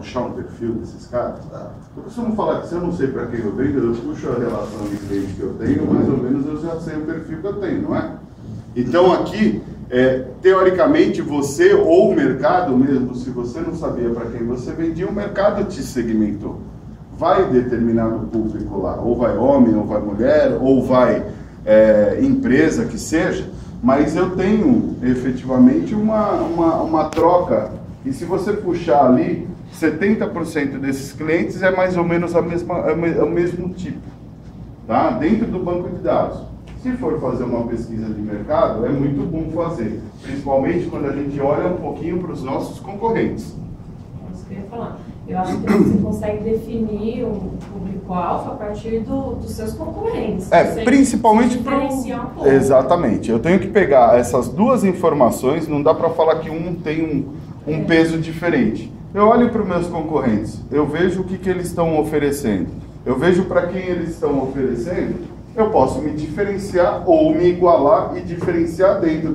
puxar um perfil desses caras? Eu costumo falar que se eu não sei para quem eu vendo, eu puxo a relação de cliente que eu tenho, mais ou menos eu já sei o perfil que eu tenho, não é? Então aqui, teoricamente, você ou o mercado mesmo, se você não sabia para quem você vendia, o mercado te segmentou. Vai determinado público lá, ou vai homem, ou vai mulher, ou vai empresa que seja, mas eu tenho efetivamente uma troca, e se você puxar ali, 70% desses clientes é mais ou menos o mesmo tipo, tá? Dentro do banco de dados. Se for fazer uma pesquisa de mercado, é muito bom fazer, principalmente quando a gente olha um pouquinho para os nossos concorrentes. Isso que eu ia falar. Eu acho que você consegue definir um público-alvo a partir dos seus concorrentes. Principalmente para diferenciar um pouco. Exatamente. Eu tenho que pegar essas duas informações, não dá para falar que um tem um peso diferente. Eu olho para os meus concorrentes, eu vejo o que eles estão oferecendo, eu vejo para quem eles estão oferecendo, eu posso me diferenciar ou me igualar e diferenciar dentro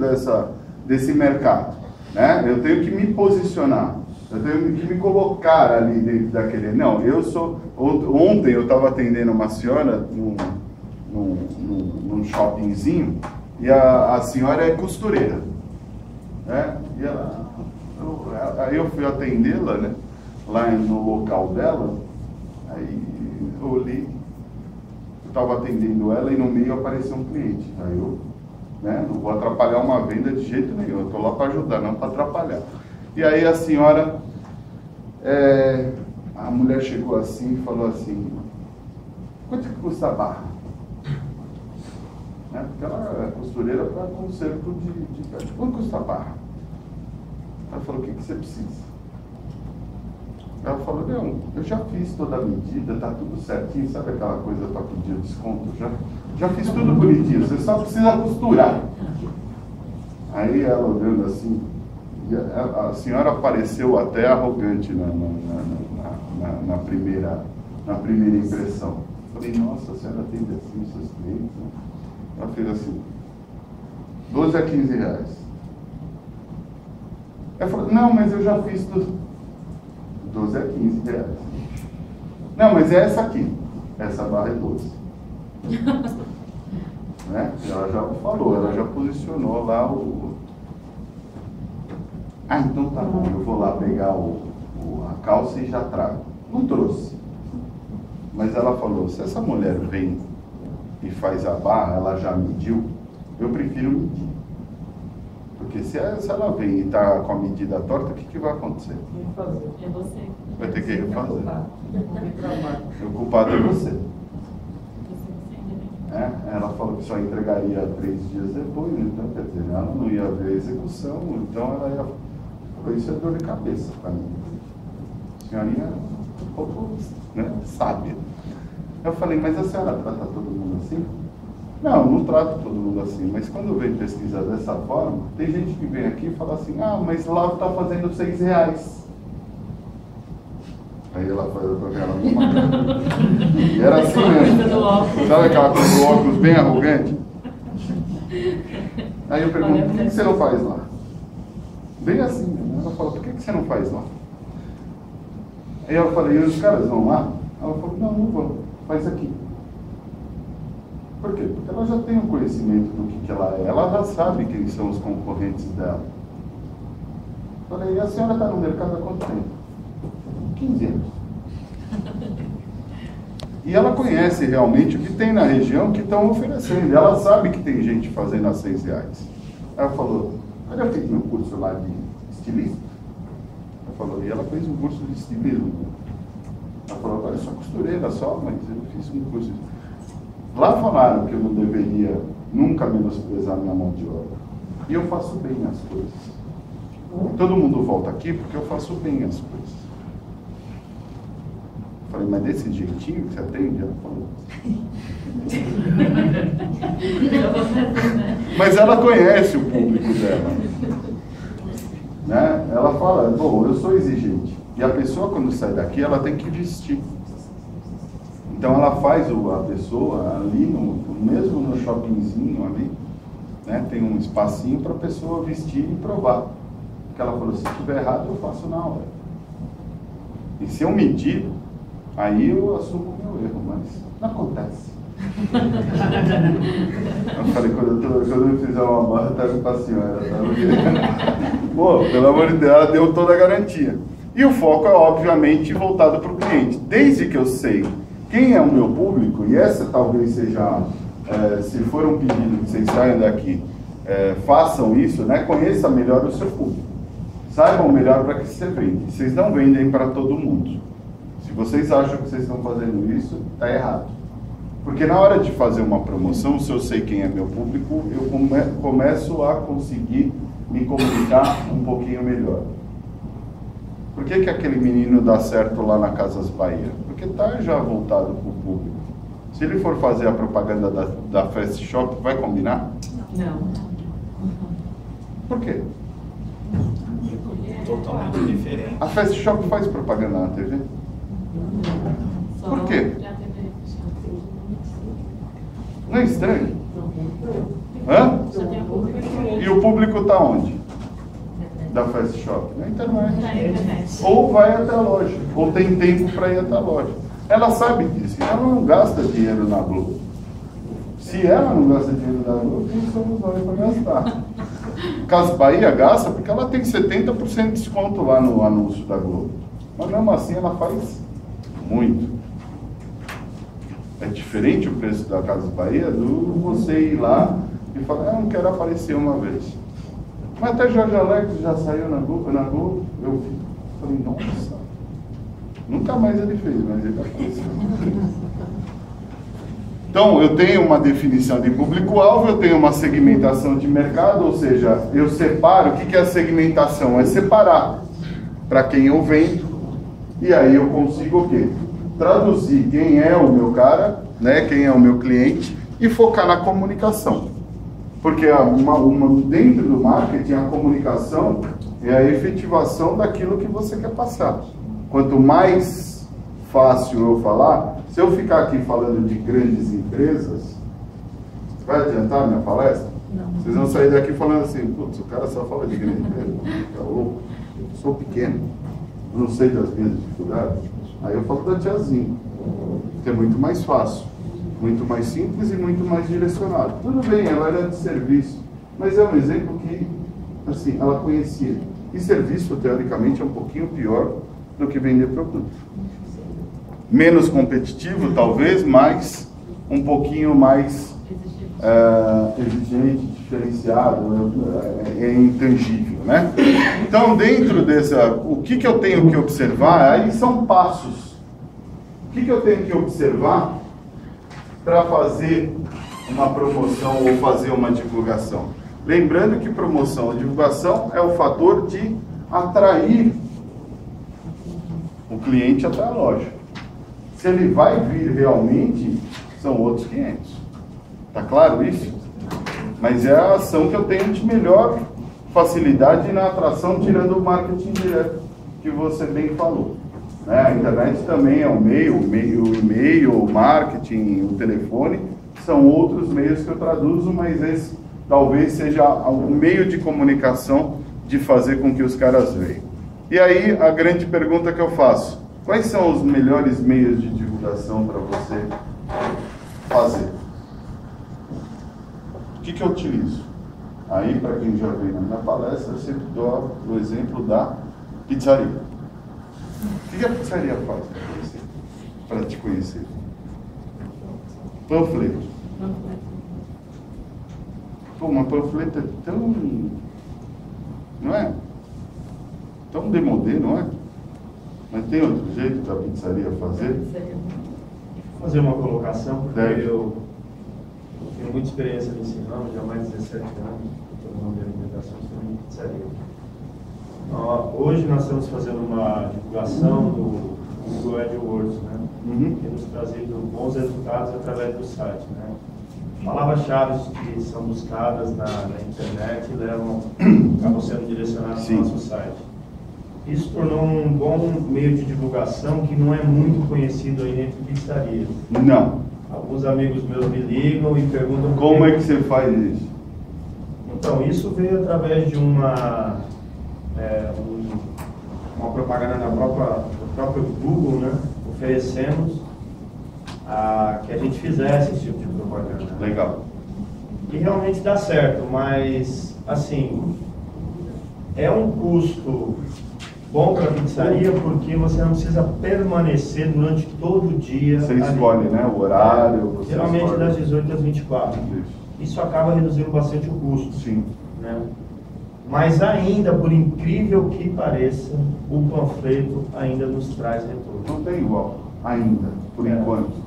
desse mercado, né? Eu tenho que me posicionar. Eu tenho que me colocar ali dentro daquele... Não, eu sou... Ontem eu estava atendendo uma senhora num shoppingzinho e a senhora é costureira, né? E aí eu fui atendê-la, né? Lá no local dela, aí eu olhei, eu estava atendendo ela e no meio apareceu um cliente. Aí eu, né? Não vou atrapalhar uma venda de jeito nenhum, eu estou lá para ajudar, não para atrapalhar. E aí a senhora, a mulher chegou assim e falou assim, quanto que custa a barra? Né? Porque ela é costureira para conserto de quanto custa a barra? Ela falou, o que você precisa? Ela falou, não, eu já fiz toda a medida, tá tudo certinho, sabe aquela coisa para pedir desconto? Já fiz tudo bonitinho, você só precisa costurar. Aí ela olhando assim, a senhora pareceu até arrogante na primeira impressão. Falei, nossa, a senhora atende assim os seus clientes? Ela fez assim, 12 a 15 reais. Ela falou, não, mas eu já fiz tudo. 12 a 15 reais. Não, mas é essa aqui. Essa barra é 12. Né? Ela já falou, ela já posicionou lá o... Ah, então tá bom, eu vou lá pegar a calça e já trago. Não trouxe. Mas ela falou, se essa mulher vem e faz a barra, ela já mediu, eu prefiro medir. Porque se ela vem e está com a medida torta, o que vai acontecer? É você. Vai ter que refazer. O culpado é você. Ela falou que só entregaria 3 dias depois, então, quer dizer, ela não ia ver a execução, então ela ia... Isso é dor de cabeça para mim. A senhorinha é um pouco, né, sábia. Eu falei, mas a senhora trata todo mundo assim? Não, não trato todo mundo assim, mas quando vem pesquisar dessa forma, tem gente que vem aqui e fala assim, ah, mas lá está fazendo 6 reais. Aí ela faz para ver ela numa... E era assim mesmo. Sabe aquela coisa do óculos bem arrogante? Aí eu pergunto, por que você não faz lá? Bem assim, né? Ela falou, por que você não faz lá? Aí eu falei, e os caras vão lá? Ela falou, não vão, faz aqui. Por quê? Porque ela já tem um conhecimento do que ela é, ela já sabe quem são os concorrentes dela. Eu falei, e a senhora está no mercado há quanto tempo? 15 anos. E ela conhece realmente o que tem na região que estão oferecendo. Ela sabe que tem gente fazendo a 6 reais. Ela falou, eu fiz meu curso lá de estilista. Ela falou, e ela fez um curso de estilismo. Ela falou, agora eu sou costureira só, mas eu fiz um curso de... Lá falaram que eu não deveria nunca menosprezar minha mão de obra. E eu faço bem as coisas. E todo mundo volta aqui porque eu faço bem as coisas. Eu falei, mas desse jeitinho que você atende? Ela falou. Mas ela conhece o público dela. Né? Ela fala, bom, eu sou exigente. E a pessoa, quando sai daqui, ela tem que vestir. Então ela faz a pessoa ali, mesmo no shoppingzinho ali, né, tem um espacinho para a pessoa vestir e provar. Porque ela falou, se estiver errado, eu faço na hora. E se eu mentir, aí eu assumo o meu erro, mas não acontece. Eu falei, quando eu fizer uma barra, eu trago pra senhora, tá? Pô, pelo amor de Deus, ela deu toda a garantia. E o foco é, obviamente, voltado para o cliente. Desde que eu sei quem é o meu público, e essa talvez seja, se for um pedido que vocês saiam daqui, façam isso, né? Conheça melhor o seu público. Saibam melhor para que você vende. Vocês não vendem para todo mundo. Se vocês acham que vocês estão fazendo isso, está errado. Porque na hora de fazer uma promoção, se eu sei quem é meu público, eu começo a conseguir me comunicar um pouquinho melhor. Por que aquele menino dá certo lá na Casas Bahia? Porque está já voltado para o público. Se ele for fazer a propaganda da Fast Shop, vai combinar? Não. Por quê? Totalmente diferente. A Fast Shop faz propaganda na TV? Por quê? Não é estranho? Hã? E o público está onde? Da Fast Shop? Na internet. Ou vai até a loja, ou tem tempo para ir até a loja. Ela sabe disso, ela não gasta dinheiro na Globo. Se ela não gasta dinheiro na Globo, quem somos nós para gastar? Casas Bahia gasta porque ela tem 70% de desconto lá no anúncio da Globo. Mas mesmo assim ela faz muito. É diferente o preço da Casas Bahia do você ir lá e falar, não quero aparecer uma vez. Mas até Jorge Alex já saiu na Globo, eu falei, nossa, nunca mais ele fez, mas ele apareceu. Então, eu tenho uma definição de público-alvo, eu tenho uma segmentação de mercado, ou seja, eu separo. O que é a segmentação? É separar para quem eu vendo, e aí eu consigo o quê? Traduzir quem é o meu cara, né, quem é o meu cliente, e focar na comunicação. Porque dentro do marketing, a comunicação é a efetivação daquilo que você quer passar. Quanto mais fácil eu falar, se eu ficar aqui falando de grandes empresas, vai adiantar a minha palestra? Não. Vocês vão sair daqui falando assim, putz, o cara só fala de grande empresa, tá louco? Eu sou pequeno, não sei das minhas dificuldades. Aí eu falo da tiazinha, que é muito mais fácil, muito mais simples e muito mais direcionado. Tudo bem, ela era de serviço, mas é um exemplo que, assim, ela conhecia. E serviço, teoricamente, é um pouquinho pior do que vender produto. Menos competitivo, talvez, mas um pouquinho mais exigente, diferenciado, é intangível, né? Então, dentro dessa, o que eu tenho que observar, aí são passos. O que eu tenho que observar para fazer uma promoção ou fazer uma divulgação? Lembrando que promoção ou divulgação é o fator de atrair o cliente até a loja. Se ele vai vir realmente, são outros 500. Tá claro isso? Mas é a ação que eu tenho de melhor facilidade na atração, tirando o marketing direto, que você bem falou. Né? A internet também é um meio, o e-mail, o marketing, o telefone, são outros meios que eu traduzo, mas esse talvez seja um meio de comunicação de fazer com que os caras vejam. E aí, a grande pergunta que eu faço, quais são os melhores meios de divulgação para você fazer? O que eu utilizo? Aí, para quem já veio na minha palestra, eu sempre dou o exemplo da pizzaria. O que a pizzaria faz para te conhecer? Panfleto. Pô, uma panfleto é tão... não é? Tão demodê, não é? Mas tem outro jeito da pizzaria fazer? Vou fazer uma colocação, porque eu tenho muita experiência nesse ramo, já há mais de 17 anos, estou no ramo de alimentação, estou em pizzaria. Hoje nós estamos fazendo uma divulgação do Google AdWords, né? Que nos trazido bons resultados através do site, né? Palavras-chave que são buscadas na internet e acabam sendo direcionadas ao nosso site. Isso tornou um bom meio de divulgação que não é muito conhecido aí dentro de pizzarias. Não. Alguns amigos meus me ligam e perguntam... Como é que você faz isso? Então, isso veio através de uma propaganda do próprio próprio Google, né, oferecemos que a gente fizesse esse tipo de propaganda. Legal. E realmente dá certo, mas, assim, é um custo bom para a pizzaria porque você não precisa permanecer durante todo o dia. Você escolhe, né, o horário. Você geralmente escolhe. das 18 às 24. Isso acaba reduzindo bastante o custo. Sim. Né? Mas ainda, por incrível que pareça, o panfleto ainda nos traz retorno. Não tem igual, ainda, por enquanto.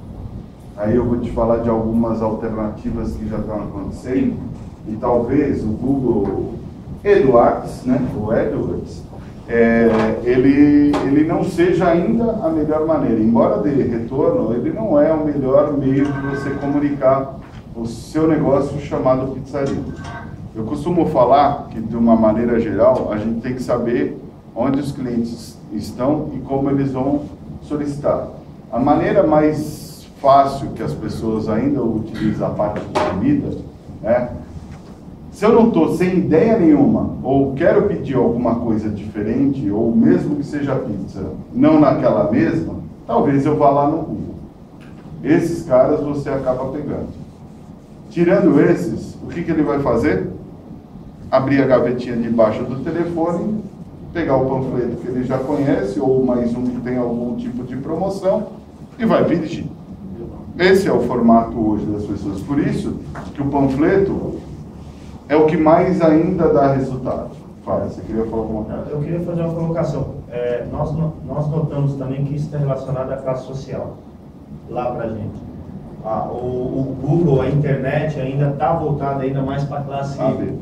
Aí eu vou te falar de algumas alternativas que já estão acontecendo. E talvez o Google AdWords, né, o AdWords, ele não seja ainda a melhor maneira. Embora dê retorno, ele não é o melhor meio de você comunicar o seu negócio chamado pizzaria. Eu costumo falar que, de uma maneira geral, a gente tem que saber onde os clientes estão e como eles vão solicitar. A maneira mais fácil que as pessoas ainda utilizam a parte de comida, né? Se eu não estou sem ideia nenhuma, ou quero pedir alguma coisa diferente, ou mesmo que seja pizza, não naquela mesma, talvez eu vá lá no Google. Esses caras você acaba pegando. Tirando esses, o que ele vai fazer? Abrir a gavetinha de baixo do telefone, pegar o panfleto que ele já conhece, ou mais um que tem algum tipo de promoção, e vai pedir. Esse é o formato hoje das pessoas. Por isso que o panfleto é o que mais ainda dá resultado. Fala, você queria falar alguma coisa? Eu queria fazer uma colocação. Nós notamos também que isso está relacionado à classe social, lá para a gente. O Google, a internet ainda está voltada ainda mais para a classe AB.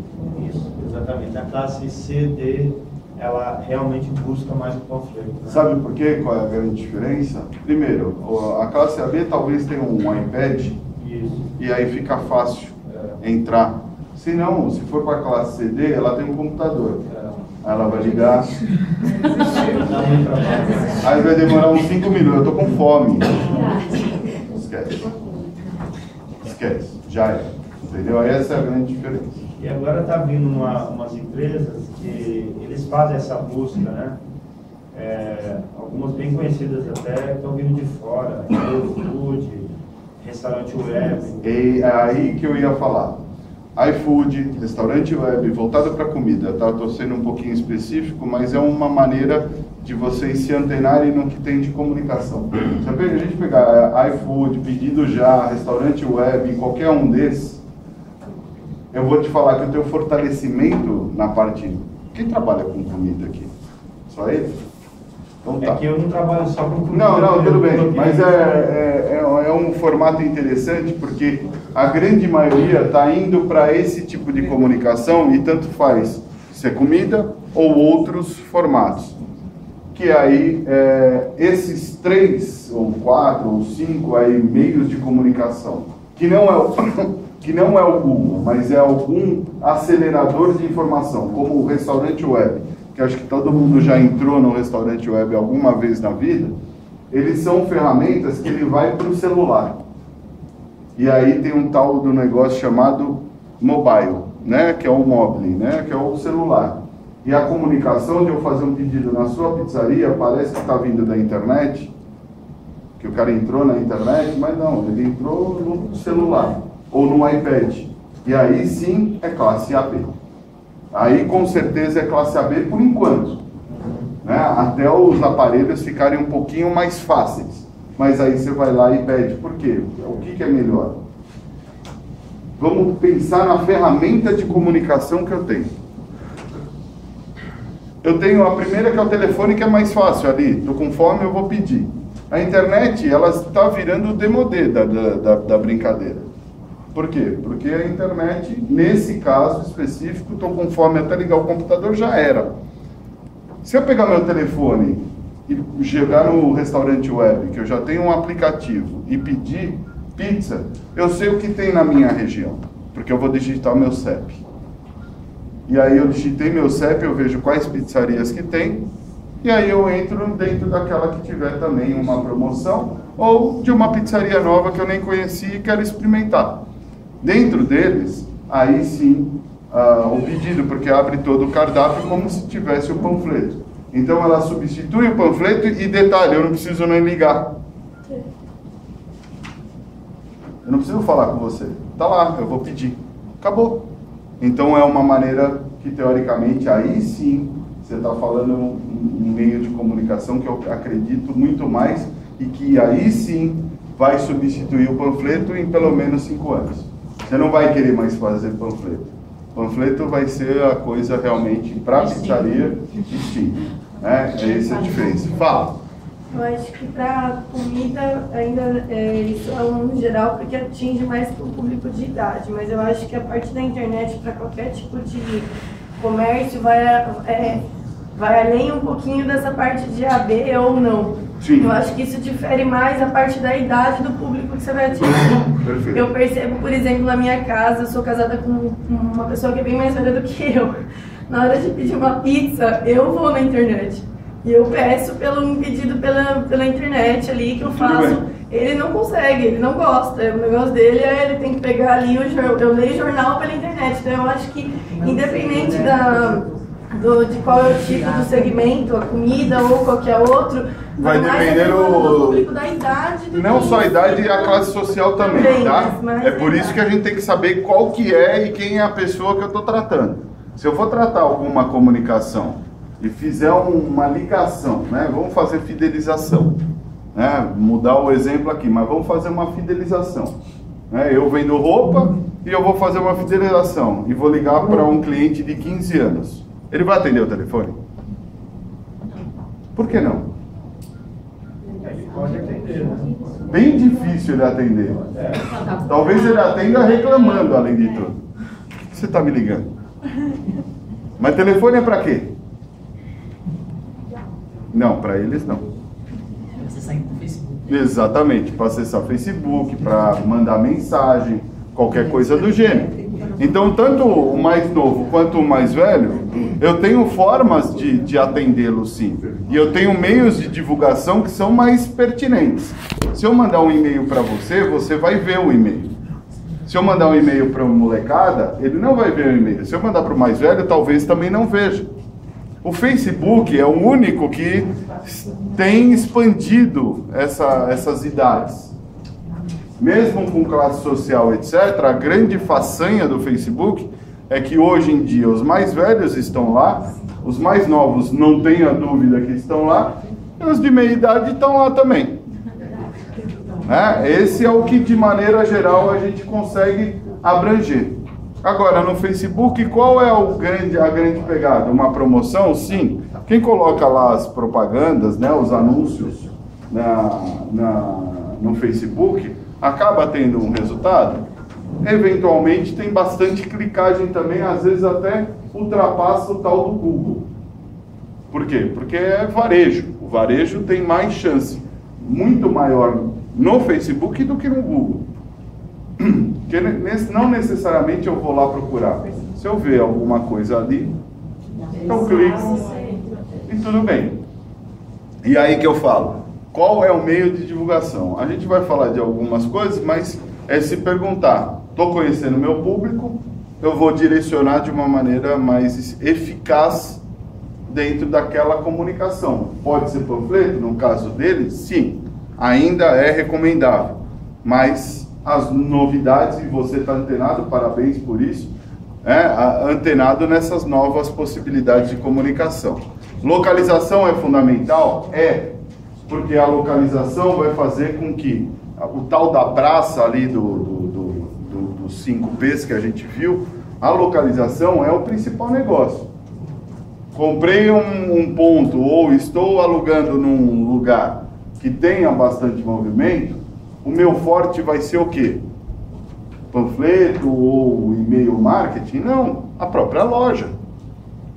Isso, exatamente. A classe C, D, ela realmente busca mais o panfleto. Né? Sabe por quê? Qual é a grande diferença? Primeiro, a classe AB talvez tenha um iPad. Isso. E aí fica fácil entrar. Se não, se for para a classe CD, ela tem um computador. Aí ela vai ligar. Aí vai demorar uns 5 minutos. Eu tô com fome. Esquece. Esquece. Já é. Entendeu? Essa é a grande diferença. E agora está vindo umas empresas que eles fazem essa busca, né? Algumas bem conhecidas até, que estão vindo de fora, iFood, restaurante web. E é aí que eu ia falar. iFood, restaurante web, voltado para comida, tá? Estou sendo um pouquinho específico, mas é uma maneira de vocês se antenarem no que tem de comunicação. Se a gente pegar iFood, pedido já, restaurante web, qualquer um desses, eu vou te falar que o teu fortalecimento na parte... Quem trabalha com comida aqui? Só ele? Então, tá. É que eu não trabalho só com comida. Não, tudo bem. Mas é um formato interessante porque a grande maioria está indo para esse tipo de comunicação e tanto faz se é comida ou outros formatos. Que aí, esses 3, ou 4, ou 5 aí, meios de comunicação, que não é o Google, mas é algum acelerador de informação, como o restaurante web, que acho que todo mundo já entrou no restaurante web alguma vez na vida, eles são ferramentas que ele vai para o celular. E aí tem um tal do negócio chamado mobile, né, que é o mobile, né, que é o celular. E a comunicação de eu fazer um pedido na sua pizzaria parece que está vindo da internet, que o cara entrou na internet, mas não, ele entrou no celular ou no iPad. E aí sim é classe AB. Aí com certeza é classe AB por enquanto, né? Até os aparelhos ficarem um pouquinho mais fáceis. Mas aí você vai lá e pede. Por quê? O que é melhor? Vamos pensar na ferramenta de comunicação que eu tenho. Eu tenho a primeira, que é o telefone, que é mais fácil ali. Estou com fome, eu vou pedir. A internet, ela está virando o demodê da brincadeira. Por quê? Porque a internet, nesse caso específico, estou com fome até ligar o computador, já era. Se eu pegar meu telefone e chegar no restaurante web, que eu já tenho um aplicativo, e pedir pizza, eu sei o que tem na minha região, porque eu vou digitar o meu CEP. E aí eu digitei meu CEP, eu vejo quais pizzarias que tem, e aí eu entro dentro daquela que tiver também uma promoção, ou de uma pizzaria nova que eu nem conheci e quero experimentar. Dentro deles, aí sim, o pedido, porque abre todo o cardápio como se tivesse o panfleto. Então ela substitui o panfleto e detalhe, eu não preciso nem ligar. Eu não preciso falar com você. Tá lá, eu vou pedir. Acabou. Então é uma maneira que teoricamente aí sim você está falando um meio de comunicação que eu acredito muito mais e que aí sim vai substituir o panfleto em pelo menos 5 anos. Você não vai querer mais fazer panfleto. Panfleto vai ser a coisa realmente para pizzaria distinta. Essa é a diferença. Fala. Eu acho que para comida ainda isso é um geral porque atinge mais o público de idade, mas eu acho que a partir da internet para qualquer tipo de comércio vai além um pouquinho dessa parte de AB ou não. Sim. Eu acho que isso difere mais a parte da idade do público que você vai atingir. Perfeito. Eu percebo, por exemplo, na minha casa, eu sou casada com uma pessoa que é bem mais velha do que eu. Na hora de pedir uma pizza, eu vou na internet. E eu peço um pedido pela internet ali que eu faço. Ele não consegue, ele não gosta. O negócio dele ele tem que pegar ali, eu leio jornal pela internet. Então eu acho que independente de qual é o tipo do segmento, a comida ou qualquer outro, vai depender do público, da idade. Não só a idade e a classe social também, tá? É por isso que a gente tem que saber qual que é e quem é a pessoa que eu estou tratando. Se eu for tratar alguma comunicação e fizer uma ligação, né? Vamos fazer fidelização, né? Mudar o exemplo aqui, mas vamos fazer uma fidelização, né? Eu vendo roupa e eu vou fazer uma fidelização e vou ligar para um cliente de 15 anos. Ele vai atender o telefone? Por que não? Ele pode atender, né? Bem difícil ele atender. Talvez ele atenda reclamando, além de tudo. Por que você está me ligando? Mas telefone é para quê? Não, para eles não. Você sai do Facebook. Exatamente, para acessar Facebook, para mandar mensagem, qualquer coisa do gênero. Então, tanto o mais novo quanto o mais velho, eu tenho formas de atendê-lo sim. E eu tenho meios de divulgação que são mais pertinentes. Se eu mandar um e-mail para você, você vai ver o e-mail. Se eu mandar um e-mail para uma molecada, ele não vai ver o e-mail. Se eu mandar para o mais velho, talvez também não veja. O Facebook é o único que tem expandido essas idades. Mesmo com classe social, etc., a grande façanha do Facebook é que hoje em dia os mais velhos estão lá, os mais novos não tenha dúvida que estão lá, e os de meia idade estão lá também. Esse é o que de maneira geral a gente consegue abranger. Agora, no Facebook, qual é a grande pegada? Uma promoção? Sim. Quem coloca lá as propagandas, né, os anúncios no Facebook, acaba tendo um resultado. Eventualmente tem bastante clicagem também, às vezes até ultrapassa o tal do Google. Por quê? Porque é varejo. O varejo tem mais chance, muito maior no Facebook do que no Google. Porque não necessariamente eu vou lá procurar. Se eu ver alguma coisa ali, eu clico e tudo bem. E aí que eu falo, qual é o meio de divulgação? A gente vai falar de algumas coisas, mas é se perguntar, estou conhecendo o meu público, eu vou direcionar de uma maneira mais eficaz dentro daquela comunicação. Pode ser panfleto, no caso dele, sim, ainda é recomendável, mas as novidades, e você está antenado, parabéns por isso, antenado nessas novas possibilidades de comunicação. Localização é fundamental? Porque a localização vai fazer com que o tal da praça ali dos 5 P's que a gente viu, a localização é o principal negócio. Comprei um ponto ou estou alugando num lugar que tenha bastante movimento, o meu forte vai ser o quê? Panfleto ou e-mail marketing? Não, a própria loja.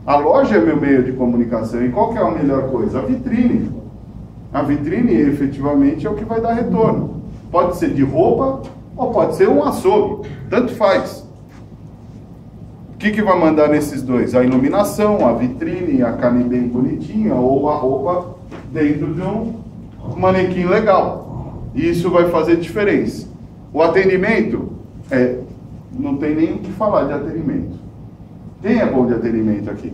A loja é meu meio de comunicação. E qual que é a melhor coisa? A vitrine. A vitrine, efetivamente, é o que vai dar retorno. Pode ser de roupa ou pode ser um açougue. Tanto faz. O que vai mandar nesses dois? A iluminação, a vitrine, a carne bem bonitinha ou a roupa dentro de um manequim legal. E isso vai fazer diferença. O atendimento, não tem nem o que falar de atendimento. Quem é bom de atendimento aqui?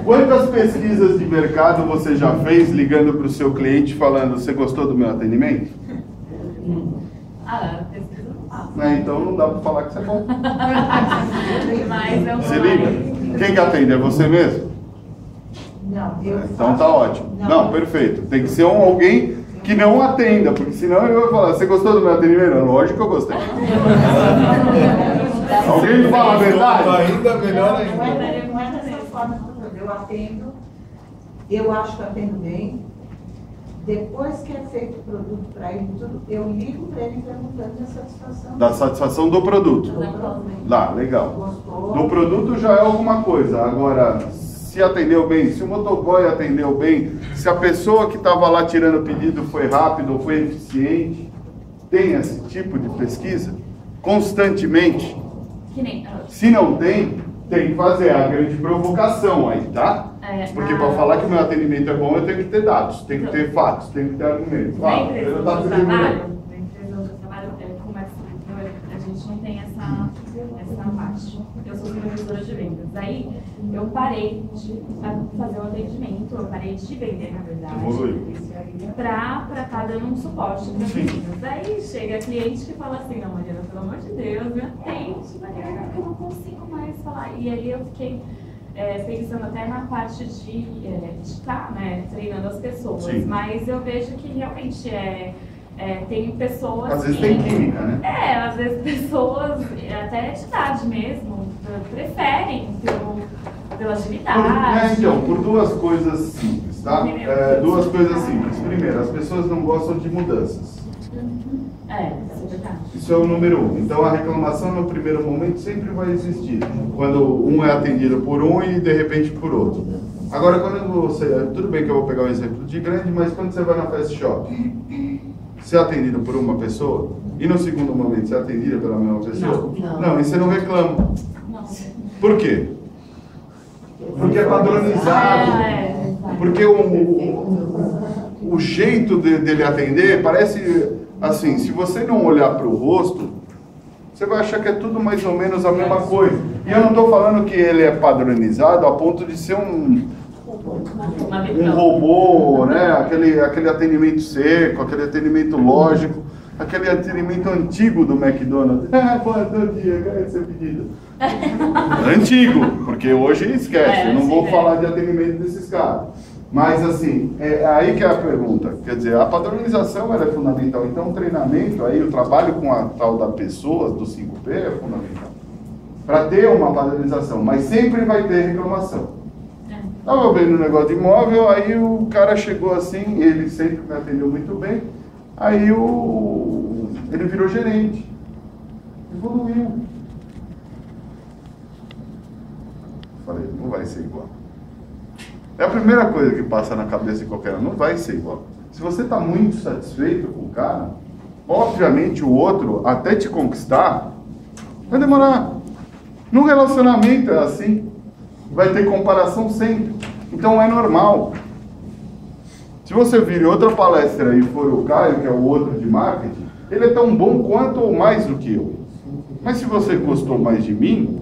Quantas pesquisas de mercado você já fez ligando para o seu cliente falando, você gostou do meu atendimento? Pesquisa não faço. Então não dá para falar que você é bom. Mas eu Você liga? Quem que atende? É você mesmo? Não, eu Então tá ótimo. Não, perfeito. Tem que ser alguém que não atenda, porque senão eu vou falar, você gostou do meu atendimento? Lógico que eu gostei. Alguém me fala a verdade? Ainda melhor Não ainda. é dessa forma que eu atendo, eu acho que atendo bem. Depois que é feito o produto para ele, tudo, eu ligo para ele perguntando da satisfação. Da satisfação do produto. Lá, legal. Gostou? No produto já é alguma coisa. Agora, se atendeu bem, se o motoboy atendeu bem, se a pessoa que estava lá tirando o pedido foi rápido ou foi eficiente, tem esse tipo de pesquisa constantemente. Que nem. Se não tem, tem que fazer a grande provocação aí, tá? Porque para falar que o meu atendimento é bom, eu tenho que ter dados, tenho que ter fatos, tenho que ter argumentos. Na Fala, empresa eu onde tô eu atendendo trabalho, bem. na empresa onde eu trabalho, a gente não tem essa parte. Eu sou supervisora de vendas. Aí eu parei de fazer o atendimento, eu parei de vender, na verdade. Evoluiu. Pra estar dando um suporte para vendas. Aí chega cliente que fala assim, não, Mariana, pelo amor de Deus, me atende, Mariana, porque eu não consigo mais falar. E aí eu fiquei pensando até na parte de estar, né, treinando as pessoas. Sim. Mas eu vejo que realmente tem pessoas Às vezes que... tem química, né? às vezes pessoas, até de idade mesmo, preferem pela agilidade. Então, por duas coisas simples, tá? Duas coisas simples. Primeiro, as pessoas não gostam de mudanças. Isso é verdade. Isso é o número um. Então, a reclamação no primeiro momento sempre vai existir. Quando um é atendido por um e de repente por outro. Agora, quando você... Tudo bem que eu vou pegar um exemplo de grande, mas quando você vai na fast shop, você é atendido por uma pessoa e no segundo momento você é atendida pela mesma pessoa? Não, e você não reclama. Não. Por quê? Porque é padronizado. Porque o jeito dele atender parece assim, se você não olhar para o rosto, você vai achar que é tudo mais ou menos a mesma coisa. E eu não estou falando que ele é padronizado a ponto de ser um robô, né? Aquele atendimento seco, aquele atendimento lógico, aquele atendimento antigo do McDonald's. Bom dia, quero esse pedido. Antigo, porque hoje esquece, eu não vou falar de atendimento desses caras. Mas assim, é aí que é a pergunta. Quer dizer, a padronização ela é fundamental. Então o treinamento, aí, o trabalho com a tal da pessoa, do 5P, é fundamental. Para ter uma padronização, mas sempre vai ter reclamação. Estava vendo um negócio de imóvel, aí o cara chegou assim, ele sempre me atendeu muito bem, aí ele virou gerente. Evoluiu. Falei, não vai ser igual. É a primeira coisa que passa na cabeça de qualquer um, não vai ser igual. Se você está muito satisfeito com o cara, obviamente o outro, até te conquistar, vai demorar. No relacionamento é assim. Vai ter comparação sempre. Então é normal. Se você vir em outra palestra e for o Caio, que é o outro de marketing, ele é tão bom quanto ou mais do que eu. Mas se você gostou mais de mim,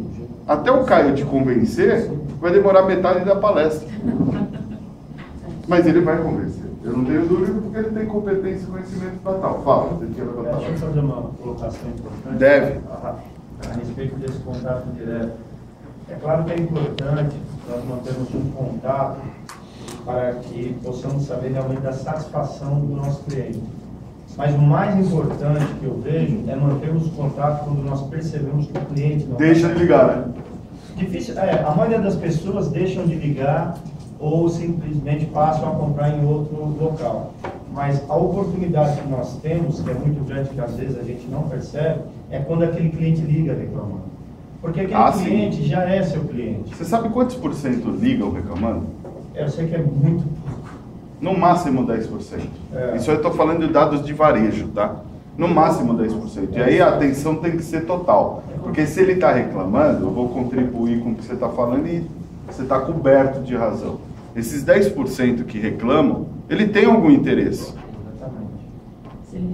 até o Caio te convencer, vai demorar metade da palestra. Mas ele vai convencer. Eu não tenho dúvida porque ele tem competência e conhecimento para tal. Fala, você quer levantar. Deixa eu fazer uma colocação importante. Deve. A respeito desse contato direto. É claro que é importante nós mantermos um contato para que possamos saber realmente da satisfação do nosso cliente. Mas o mais importante que eu vejo é mantermos contato quando nós percebemos que o cliente não Deixa de ligar, né? Difícil, a maioria das pessoas deixam de ligar ou simplesmente passam a comprar em outro local. Mas a oportunidade que nós temos, que é muito grande, que às vezes a gente não percebe, é quando aquele cliente liga reclamando. Porque aquele cliente já é seu cliente. Você sabe quantos por cento ligam reclamando? Eu sei que é muito pouco. No máximo 10%. Isso eu estou falando de dados de varejo, tá? No máximo 10%. E aí a atenção tem que ser total. Porque se ele está reclamando, eu vou contribuir com o que você está falando e você está coberto de razão. Esses 10% que reclamam, ele tem algum interesse.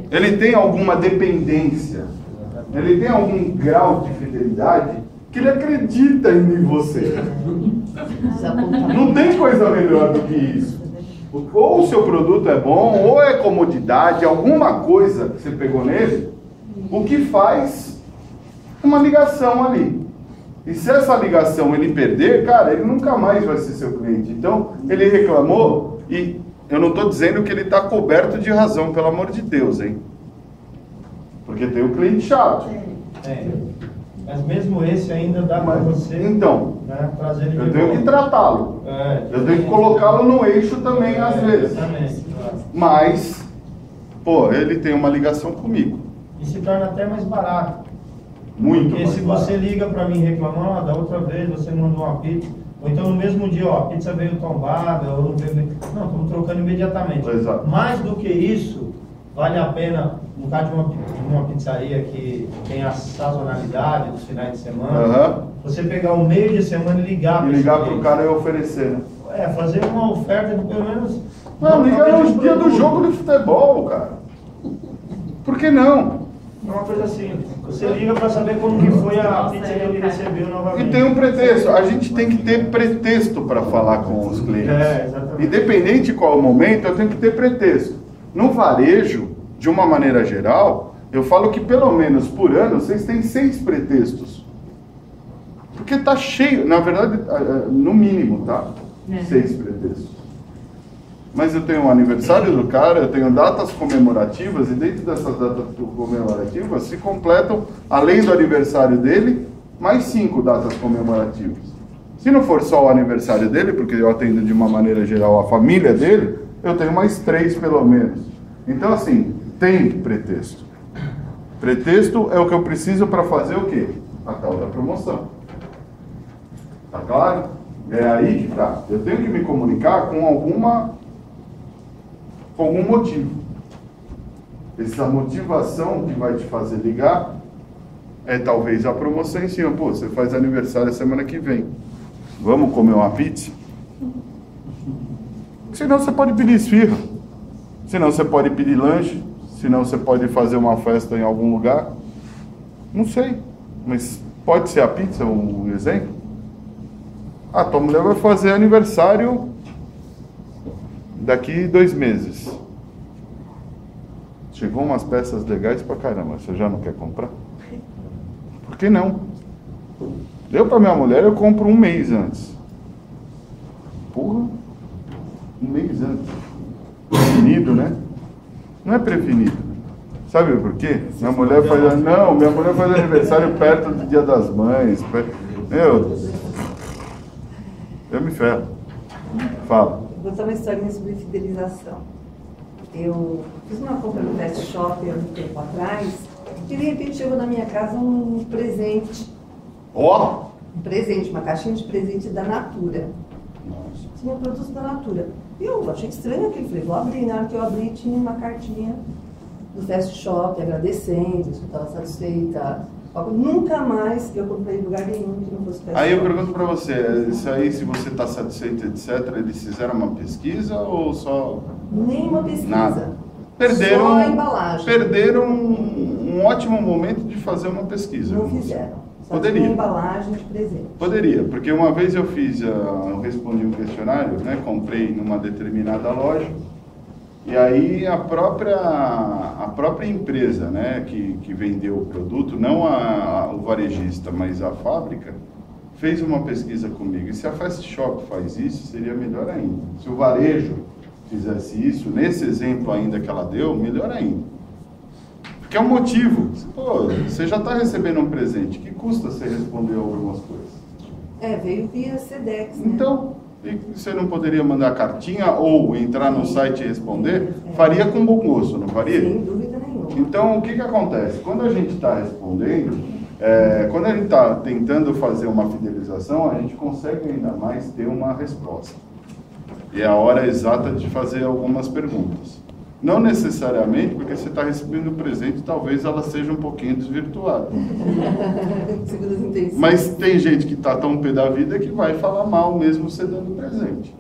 Ele tem alguma dependência. Ele tem algum grau de fidelidade que ele acredita em você. Não tem coisa melhor do que isso. Ou o seu produto é bom, ou é comodidade, alguma coisa que você pegou nele, o que faz uma ligação ali. E se essa ligação ele perder, cara, ele nunca mais vai ser seu cliente. Então, ele reclamou, e eu não estou dizendo que ele está coberto de razão, pelo amor de Deus, hein? Porque tem um cliente chato. Mas mesmo esse ainda dá para você, então, né, trazer ele de eu tenho volta. que tratá-lo. Eu tenho que colocá-lo no eixo também, às vezes. Exatamente, claro. Mas, pô, ele tem uma ligação comigo. E se torna até mais barato. Muito Porque mais se barato. você liga para mim reclamar, da outra vez você mandou uma pizza, ou então no mesmo dia, ó, a pizza veio tombada, ou não veio... Não, estamos trocando imediatamente. Exato. Mais do que isso, vale a pena, no caso de uma pizzaria que tem a sazonalidade dos finais de semana, você pegar o meio de semana e ligar E ligar pro cara e oferecer, né? fazer uma oferta de pelo menos... Não, liga talvez nos um dias do produto. jogo de futebol, cara. Por que não? É uma coisa assim, você liga para saber como que foi a pizza que ele recebeu novamente. E tem um pretexto. A gente tem que ter pretexto para falar com os clientes. Exatamente. Independente de qual momento, eu tenho que ter pretexto. No varejo, de uma maneira geral, eu falo que pelo menos por ano vocês têm 6 pretextos. Porque tá cheio, na verdade, no mínimo, tá? 6 pretextos. Mas eu tenho o aniversário do cara, eu tenho datas comemorativas, e dentro dessas datas comemorativas se completam, além do aniversário dele, mais 5 datas comemorativas. Se não for só o aniversário dele, porque eu atendo de uma maneira geral a família dele, eu tenho mais 3 pelo menos. Então assim, tem pretexto. Pretexto é o que eu preciso para fazer o quê? A tal da promoção. Tá claro? É aí que tá. Eu tenho que me comunicar com algum motivo. Essa motivação que vai te fazer ligar é talvez a promoção em cima. Pô, você faz aniversário semana que vem. Vamos comer uma pizza? Senão você pode pedir esfirra. Senão você pode pedir lanche. Senão você pode fazer uma festa em algum lugar. Não sei. Mas pode ser a pizza um exemplo? Ah, tua mulher vai fazer aniversário daqui 2 meses. Chegou umas peças legais pra caramba. Você já não quer comprar? Por que não? Eu pra minha mulher eu compro 1 mês antes. Porra, 1 mês antes. Prevenido, né? Não é prevenido. Sabe por quê? Minha mulher faz aniversário perto do Dia das Mães. Eu me ferro. Fala. Vou contar uma historinha sobre fidelização. Eu fiz uma compra no Fast Shop há um tempo atrás e de repente chegou na minha casa um presente. Ó! Um presente, uma caixinha de presente da Natura. Tinha produtos da Natura. E eu achei estranho aquilo. Falei, vou abrir. Na hora que eu abri, tinha uma cartinha do Fast Shop agradecendo, que eu estava satisfeita. Nunca mais eu comprei em lugar nenhum que não fosse Fast Shop. Aí eu pergunto pra você, isso aí, se você está satisfeito, etc., eles fizeram uma pesquisa ou só... Nenhuma pesquisa. Nada. Só a embalagem. Perderam um ótimo momento de fazer uma pesquisa. Não fizeram. Só Poderia. tinha embalagem de presente. Poderia, porque uma vez eu respondi um questionário, né, comprei numa determinada loja, e aí a própria empresa, né, que vendeu o produto, não o varejista, mas a fábrica, fez uma pesquisa comigo. E se a Fast Shop faz isso, seria melhor ainda. Se o varejo fizesse isso, nesse exemplo ainda que ela deu, melhor ainda. Porque é um motivo. Pô, você já está recebendo um presente, que custa você responder algumas coisas? Veio via Sedex, né? Então, e você não poderia mandar cartinha ou entrar no site e responder? Faria com bom gosto, não faria? Sem dúvida nenhuma. Então, o que acontece? Quando a gente está respondendo, quando a gente está tentando fazer uma fidelização, a gente consegue ainda mais ter uma resposta. E é a hora exata de fazer algumas perguntas. Não necessariamente porque você está recebendo o presente, talvez ela seja um pouquinho desvirtuada. Segundo as intenções. Mas tem gente que está tão pé da vida que vai falar mal mesmo você dando presente.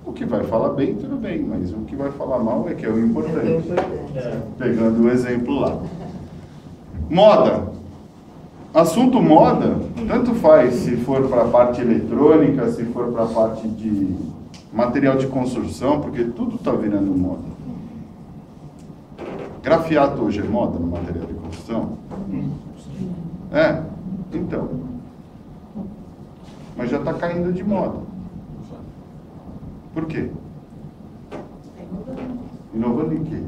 O que vai falar bem, tudo bem, mas o que vai falar mal é que é o importante. É o importante. Pegando o exemplo lá. Moda. Assunto moda, tanto faz se for para a parte eletrônica, se for para a parte de material de construção, porque tudo está virando moda. Grafiato hoje é moda no material de construção? É, então. Mas já está caindo de moda. Por quê? Inovando em quê?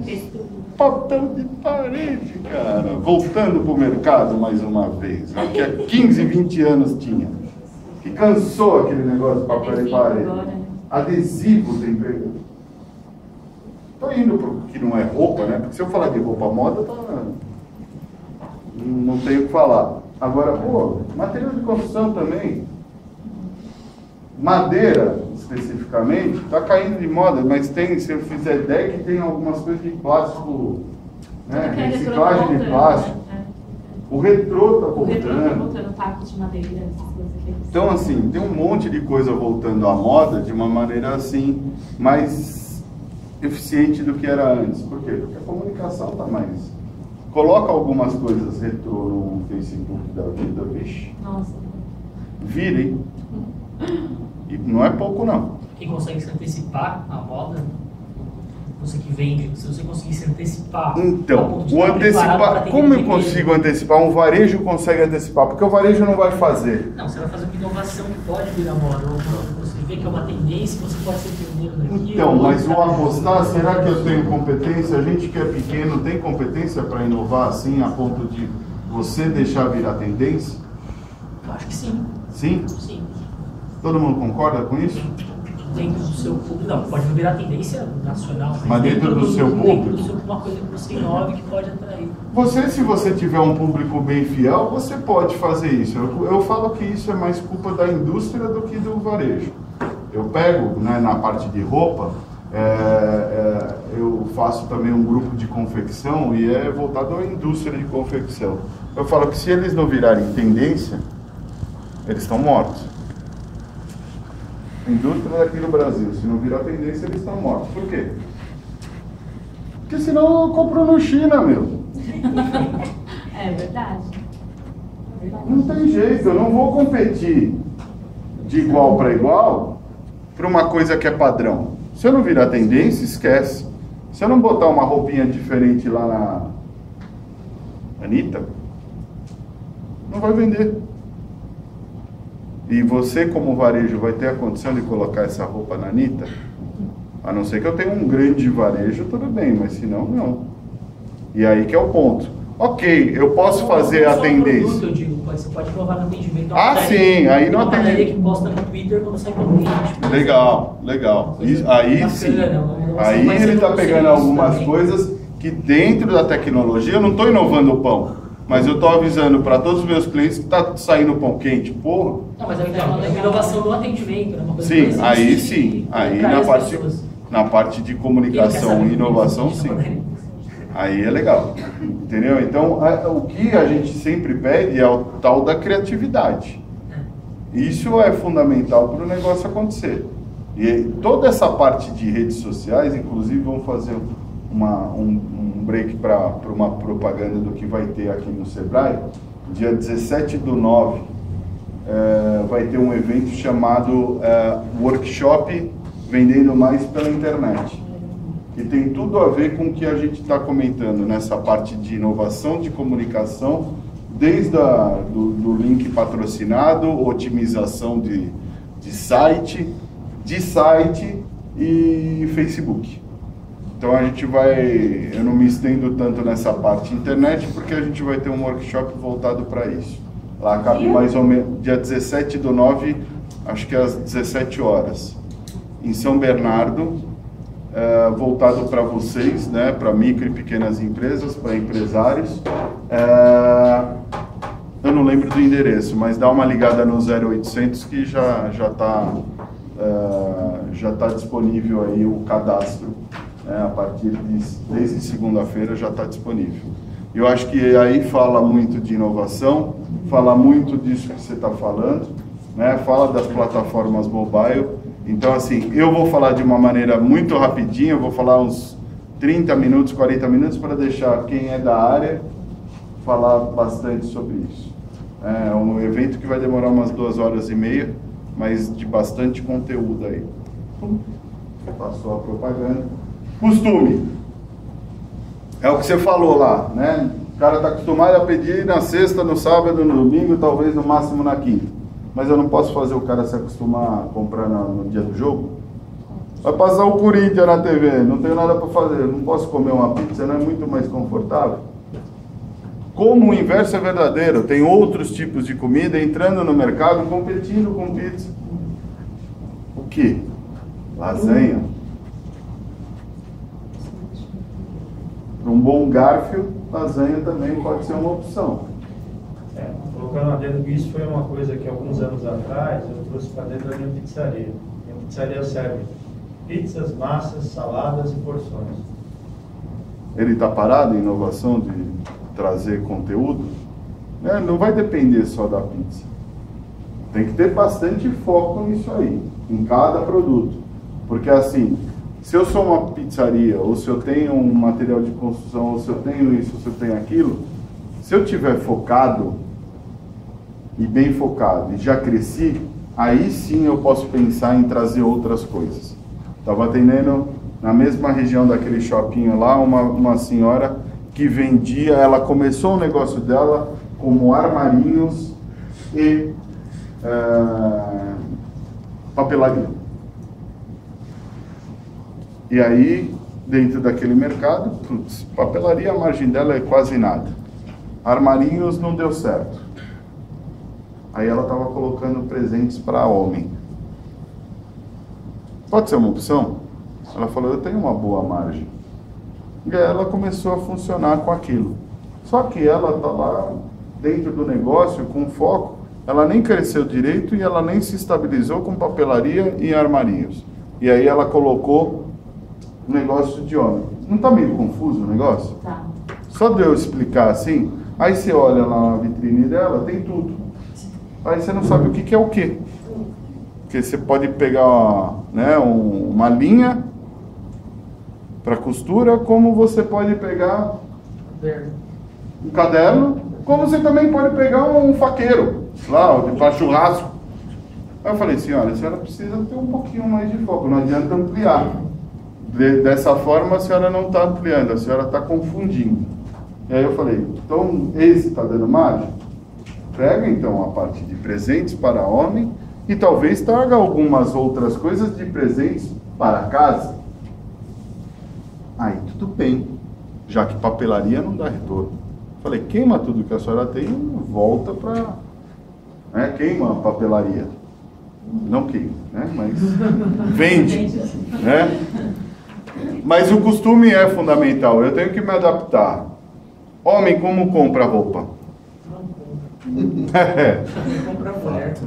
Isso. Papel de parede, cara. Voltando para o mercado mais uma vez. Que há 15, 20 anos tinha. Que cansou aquele negócio de papel de parede. Adesivo tem pego. Estou indo para o que não é roupa, né? Porque se eu falar de roupa moda, não tenho o que falar. Agora, pô, material de construção também. Madeira, especificamente, está caindo de moda, mas tem, se eu fizer deck, tem algumas coisas de plástico, né? Reciclagem de plástico. O retrô está voltando. O retrô está voltando, taco de madeira, essas coisas aqui. Então, assim, tem um monte de coisa voltando à moda de uma maneira, assim, mais eficiente do que era antes. Por quê? Porque a comunicação está mais... Coloca algumas coisas retrô no Facebook da vida, vixe. Nossa. Virem. E não é pouco, não. Quem consegue se antecipar à moda, você que vende, se você conseguir se antecipar... Então, o antecipar... Como eu consigo antecipar? Um varejo consegue antecipar, porque o varejo não vai fazer. Não, você vai fazer uma inovação que pode virar moda. Você vê que é uma tendência, você pode ser pioneiro naquilo. Então, mas o apostar, será que eu tenho competência? A gente que é pequeno tem competência para inovar assim, a ponto de você deixar virar tendência? Eu acho que sim. Sim? Sim. Todo mundo concorda com isso? Dentro do seu público, não, pode virar tendência nacional, mas dentro do seu público? Dentro do seu, uma coisa que você inove que pode atrair. Você, se você tiver um público bem fiel, você pode fazer isso. Eu falo que isso é mais culpa da indústria do que do varejo. Eu pego, né, na parte de roupa, eu faço também um grupo de confecção e é voltado à indústria de confecção. Eu falo que se eles não virarem tendência, eles estão mortos. A indústria daqui no Brasil, se não virar tendência, eles estão mortos. Por quê? Porque senão eu compro no China, meu. É verdade. Não tem jeito, eu não vou competir de igual para igual para uma coisa que é padrão. Se eu não virar tendência, esquece. Se eu não botar uma roupinha diferente lá na Anitta, não vai vender. E você, como varejo, vai ter a condição de colocar essa roupa na Anitta? A não ser que eu tenha um grande varejo, tudo bem, mas se não, não. E aí que é o ponto. Ok, eu posso fazer a tendência. Produto, eu digo, você pode provar no atendimento. Sim, aí no atendimento. Que posta no Twitter quando sai pelo cliente. Legal, legal. Aí sim. Aí ele está pegando algumas coisas que dentro da tecnologia, eu não estou inovando o pão. Mas eu estou avisando para todos os meus clientes que está saindo pão quente, porra. Não, mas é uma inovação no atendimento, né? Uma coisa sim, aí sim. Aí na parte de comunicação e inovação, sim. Aí é legal. Entendeu? Então, o que a gente sempre pede é o tal da criatividade. Isso é fundamental para o negócio acontecer. E toda essa parte de redes sociais, inclusive, vamos fazer um break para uma propaganda do que vai ter aqui no Sebrae. Dia 17/9 vai ter um evento chamado Workshop Vendendo Mais pela Internet, que tem tudo a ver com o que a gente está comentando nessa parte de inovação de comunicação, desde do link patrocinado, otimização de site e Facebook. Então a gente eu não me estendo tanto nessa parte internet, porque a gente vai ter um workshop voltado para isso. Lá cabe mais ou menos, dia 17/9, acho que às 17 horas, em São Bernardo, voltado para vocês, né, para micro e pequenas empresas, para empresários. Eu não lembro do endereço, mas dá uma ligada no 0800 que já está disponível aí o cadastro. A partir desde segunda-feira já está disponível. Eu acho que aí fala muito de inovação, fala muito disso que você está falando, né? Fala das plataformas mobile. Então, assim, eu vou falar de uma maneira muito rapidinha, eu vou falar uns 30 minutos, 40 minutos para deixar quem é da área falar bastante sobre isso. É um evento que vai demorar umas 2h30, mas de bastante conteúdo aí. Passou a propaganda. Costume. É o que você falou lá, né? O cara está acostumado a pedir na sexta, no sábado, no domingo, talvez no máximo na quinta. Mas eu não posso fazer o cara se acostumar a comprar no dia do jogo? Vai passar o Corinthians na TV, não tenho nada para fazer, não posso comer uma pizza, não é muito mais confortável? Como o inverso é verdadeiro, tem outros tipos de comida entrando no mercado, competindo com pizza. O que? Lasanha. Para um bom garfo, lasanha também pode ser uma opção. Colocando lá dentro que isso foi uma coisa que alguns anos atrás eu trouxe para dentro da minha pizzaria. Minha pizzaria serve pizzas, massas, saladas e porções. Ele está parado em inovação de trazer conteúdo? Não vai depender só da pizza. Tem que ter bastante foco nisso aí, em cada produto. Porque assim, se eu sou uma pizzaria, ou se eu tenho um material de construção, ou se eu tenho isso, ou se eu tenho aquilo, se eu tiver focado, e bem focado, e já cresci, aí sim eu posso pensar em trazer outras coisas. Estava atendendo na mesma região daquele shopping lá, uma senhora que vendia, ela começou o negócio dela como armarinhos e papelaria. E aí, dentro daquele mercado, papelaria, a margem dela é quase nada. Armarinhos não deu certo. Aí ela estava colocando presentes para homem. Pode ser uma opção? Ela falou, eu tenho uma boa margem. E aí ela começou a funcionar com aquilo. Só que ela está lá dentro do negócio com foco. Ela nem cresceu direito e ela nem se estabilizou com papelaria e armarinhos. E aí ela colocou um negócio de homem. Não está meio confuso o negócio? Tá. Só de eu explicar assim, aí você olha lá na vitrine dela, tem tudo. Aí você não sabe o que é o que. Porque você pode pegar uma linha para costura, como você pode pegar um caderno, como você também pode pegar um faqueiro, lá, para churrasco. Aí eu falei, senhora, a senhora precisa ter um pouquinho mais de foco, não adianta ampliar. Dessa forma a senhora não está ampliando, a senhora está confundindo. E aí eu falei, então esse está dando margem? Pega então a parte de presentes para homem e talvez traga algumas outras coisas de presentes para casa. Aí tudo bem, já que papelaria não dá retorno. Falei, queima tudo que a senhora tem e volta para... queima a papelaria. Não queima, mas vende. Mas o costume é fundamental, eu tenho que me adaptar. Homem, como compra roupa?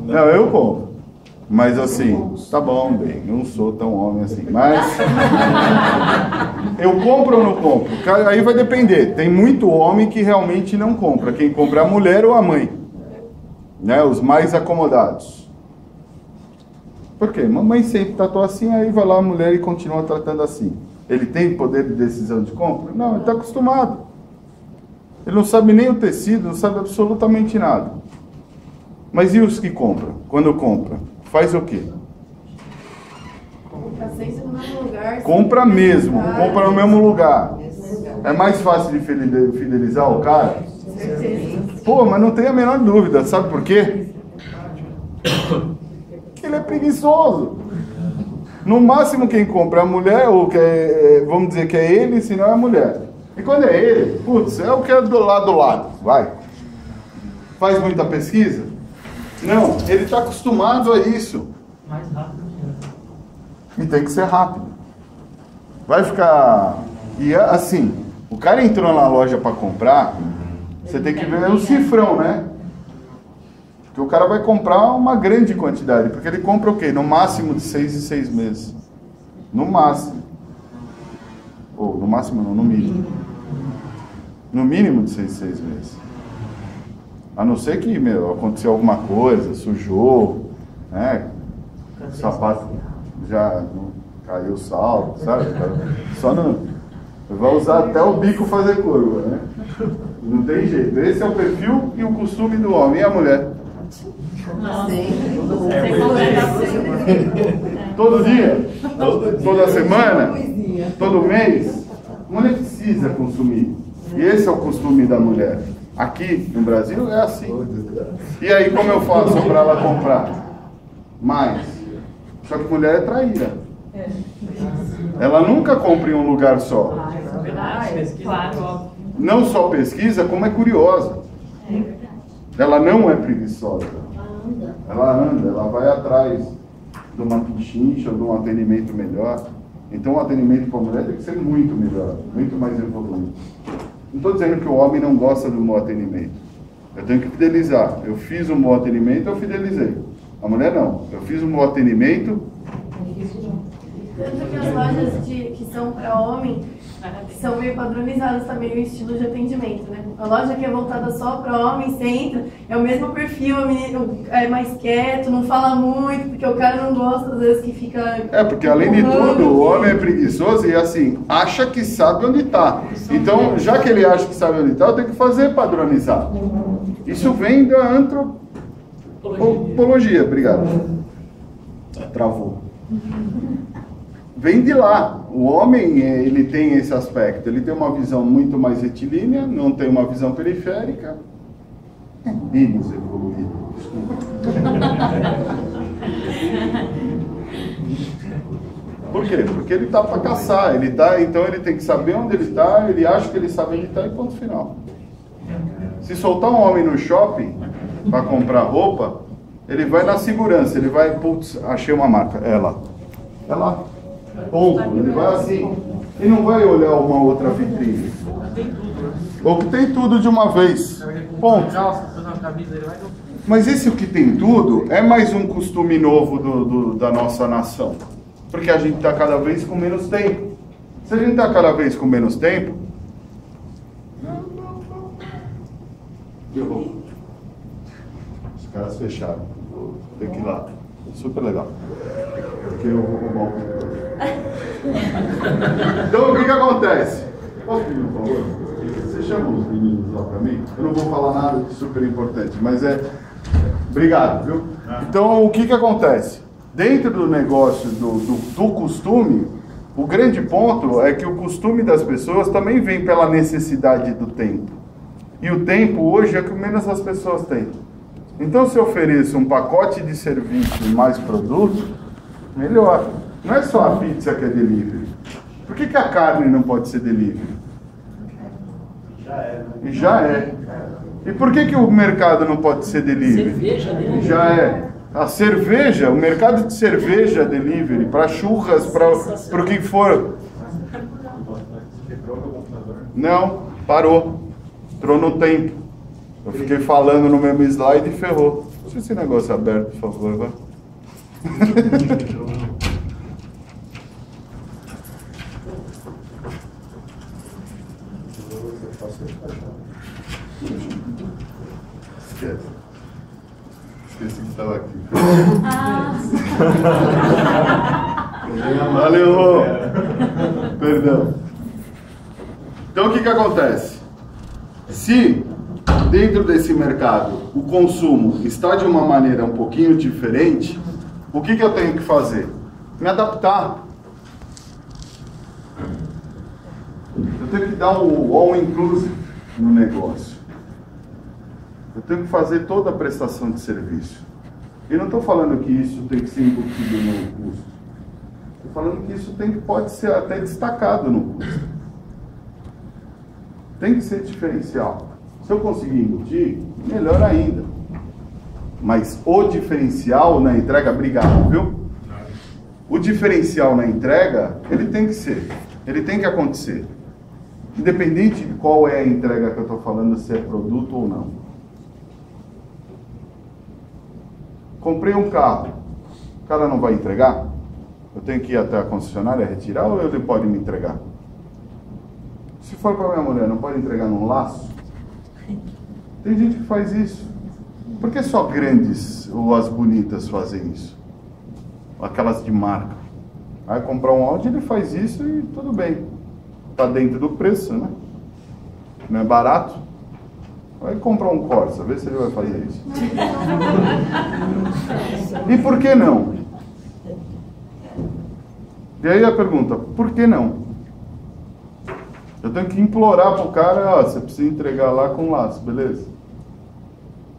Não, eu compro. Mas assim, tá bom, bem, não sou tão homem assim. Mas eu compro ou não compro? Aí vai depender. Tem muito homem que realmente não compra. Quem compra é a mulher ou a mãe, os mais acomodados. Por quê? Mamãe sempre tratou assim, aí vai lá a mulher e continua tratando assim. Ele tem poder de decisão de compra? Não, ele está acostumado. Ele não sabe nem o tecido, não sabe absolutamente nada. Mas e os que compram? Quando compra, faz o quê? Compra sempre no mesmo lugar. Compra mesmo, compra no mesmo lugar. É mais fácil de fidelizar o cara? Pô, mas não tem a menor dúvida, sabe por quê? Porque ele é preguiçoso. No máximo quem compra é a mulher, ou vamos dizer que é ele, senão é a mulher. E quando é ele, putz, é o que é do lado, vai. Faz muita pesquisa? Não, ele está acostumado a isso. Mais rápido que E tem que ser rápido. Vai ficar... E assim, o cara entrou na loja para comprar, você tem que ver o cifrão, né? Porque o cara vai comprar uma grande quantidade, porque ele compra o quê? No máximo de 6 em 6 meses. No máximo. Ou no máximo não, no mínimo. No mínimo de 6 em 6 meses. A não ser que, aconteceu alguma coisa, sujou, o sapato já caiu o salto, sabe? Só não... Vai usar até o bico fazer curva, né? Não tem jeito. Esse é o perfil e o costume do homem. E a mulher? Todo dia? Toda semana? Todo mês? A mulher precisa consumir. E esse é o costume da mulher. Aqui no Brasil é assim. E aí como eu faço para ela comprar? Mais. Só que mulher é traíra. Ela nunca compra em um lugar só. Claro, óbvio. Não só pesquisa, como é curiosa. Ela não é preguiçosa. Ela anda, ela vai atrás de uma pichincha, de um atendimento melhor. Então o atendimento para a mulher tem que ser muito melhor, muito mais evoluído. Não estou dizendo que o homem não gosta do bom atendimento. Eu tenho que fidelizar. Eu fiz um bom atendimento, eu fidelizei. A mulher não. Eu fiz um bom atendimento. Tanto que as lojas que são para homem são meio padronizadas também o estilo de atendimento, né? A loja que é voltada só para homem, você entra, é o mesmo perfil, o menino é mais quieto, não fala muito, porque o cara não gosta às vezes que fica... Porque além de tudo, o homem é preguiçoso e assim, acha que sabe onde está. Então, já que ele acha que sabe onde está, eu tenho que fazer padronizar. Isso vem da antropologia, obrigado. Travou. Vem de lá. O homem, ele tem esse aspecto. Ele tem uma visão muito mais retilínea, não tem uma visão periférica. Menos evoluído. Desculpa. Por quê? Porque ele está para caçar. Então ele tem que saber onde ele está, ele acha que ele sabe onde está e ponto final. Se soltar um homem no shopping para comprar roupa, ele vai na segurança. Ele vai, putz, achei uma marca. É lá. É lá. Ponto. Ele vai assim. E não vai olhar uma outra vitrine. Ou que tem tudo de uma vez. Ponto. Mas esse o que tem tudo é mais um costume novo da nossa nação. Porque a gente está cada vez com menos tempo. Se a gente está cada vez com menos tempo... Os caras fecharam. Tem que ir lá. Super legal. Porque eu vou roubar o computador. Então o que acontece? Posso pedir um favor? Você chama os meninos lá para mim? Eu não vou falar nada de super importante, mas obrigado, viu? Então o que acontece? Dentro do negócio do costume, o grande ponto é que o costume das pessoas também vem pela necessidade do tempo. E o tempo hoje é o que menos as pessoas têm. Então, se eu ofereço um pacote de serviço e mais produto, melhor. Não é só a pizza que é delivery. Por que a carne não pode ser delivery? Já é. E já é. E por que o mercado não pode ser delivery? Cerveja delivery. Já é. A cerveja, o mercado de cerveja é delivery, para churras, para o que for. Não, parou. Entrou no tempo. Eu fiquei falando no mesmo slide e ferrou. Deixa esse negócio aberto, por favor, vai. Esquece. Esqueci que estava aqui. Valeu, Rô. Perdão. Então o que acontece? Se dentro desse mercado o consumo está de uma maneira um pouquinho diferente, o que eu tenho que fazer? Me adaptar. Eu tenho que dar um all inclusive no negócio. Eu tenho que fazer toda a prestação de serviço. E não estou falando que isso tem que ser embutido no custo. Estou falando que isso pode ser até destacado no custo. Tem que ser diferencial. Se eu conseguir embutir, melhor ainda. Mas o diferencial na entrega, obrigado, viu? O diferencial na entrega, ele tem que ser. Ele tem que acontecer. Independente de qual é a entrega que eu estou falando, se é produto ou não. Comprei um carro. O cara não vai entregar? Eu tenho que ir até a concessionária retirar ou ele pode me entregar? Se for para minha mulher, não pode entregar num laço? Tem gente que faz isso. Por que só grandes ou as bonitas fazem isso? Aquelas de marca. Vai comprar um Audi, ele faz isso e tudo bem. está dentro do preço, né? Não é barato. Vai comprar um Corsa, vê se ele vai fazer isso. E por que não? E aí a pergunta, por que não? Eu tenho que implorar para o cara, ó, você precisa entregar lá com laço, beleza?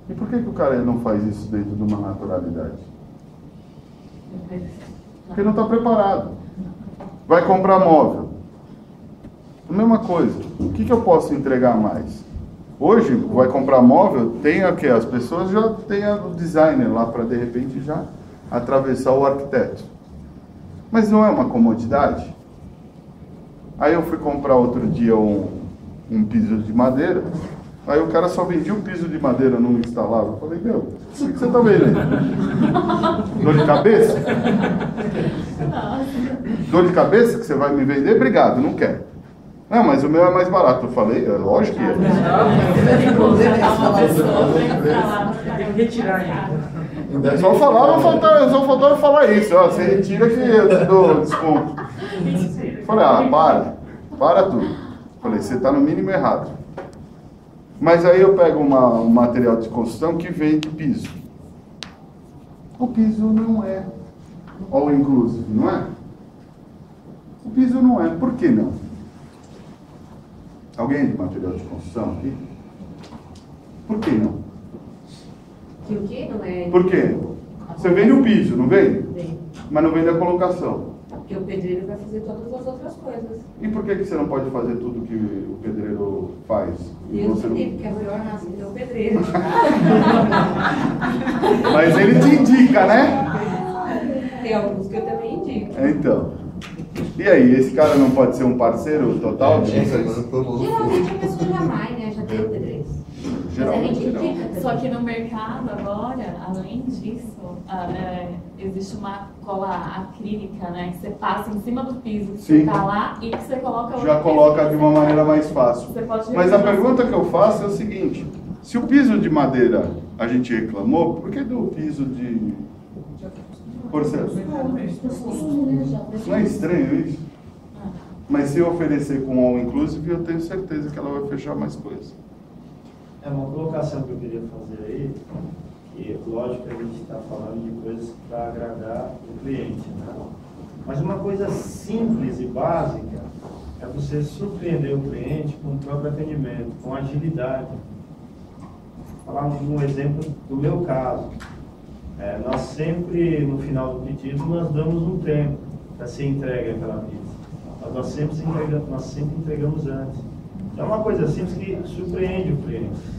E por que o cara não faz isso dentro de uma naturalidade? Porque não está preparado. Vai comprar móvel. A mesma coisa. O que eu posso entregar mais? Hoje, vai comprar móvel, tem aqui, as pessoas já têm o designer lá para, de repente, já atravessar o arquiteto. Mas não é uma comodidade? Aí eu fui comprar outro dia um piso de madeira, aí o cara só vendia o piso de madeira, não instalava. Eu falei, meu, o que você está vendendo? Dor de cabeça? Dor de cabeça que você vai me vender? Obrigado, não quero. Não, mas o meu é mais barato. Eu falei, é lógico que é. Tem que retirar ainda. Só faltava falar isso. Ó, você retira que eu te dou desconto. Falei, para tudo. Falei, você está no mínimo errado. Mas aí eu pego um material de construção que vem de piso. O piso não é all inclusive, não é? O piso não é. Por que não? Alguém de material de construção aqui? Por que não? Que o que não é? Por quê? Você vende o piso, não vende? Vem. Mas não vende a colocação. Porque o pedreiro vai fazer todas as outras coisas. E por que você não pode fazer tudo que o pedreiro faz? E Deus você me não... livre, porque é melhor nascer que o pedreiro. Mas ele te indica, né? Tem alguns que eu também indico. Então. E aí, esse cara não pode ser um parceiro total de vocês? Geralmente a pessoa já vai, né? Já tem o pedreiro. Mas a gente indica também. Só que no mercado agora, além disso, existe uma cola acrílica, né? Que você passa em cima do piso, que Sim. você tá lá e que você coloca... Já coloca de uma maneira mais fácil. Você pode Mas a pergunta que eu faço é o seguinte: se o piso de madeira a gente reclamou, por que do piso de porcelana? Não é estranho isso? Mas se eu oferecer com all inclusive, eu tenho certeza que ela vai fechar mais coisas. É uma colocação que eu queria fazer aí, que lógico que a gente está falando de coisas para agradar o cliente, né? Mas uma coisa simples e básica é você surpreender o cliente com o próprio atendimento, com agilidade. Vou falar um exemplo do meu caso. Nós sempre, no final do pedido, nós damos um tempo para ser entregue aquela pizza. Nós sempre entregamos antes. É uma coisa simples que surpreende o cliente.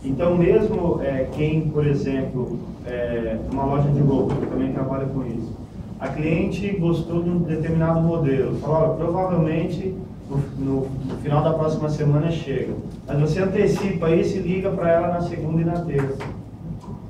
Então, mesmo quem, por exemplo, numa loja de roupa, eu também trabalho com isso, a cliente gostou de um determinado modelo, falou, provavelmente no final da próxima semana chega, mas você antecipa isso e liga para ela na segunda e na terça.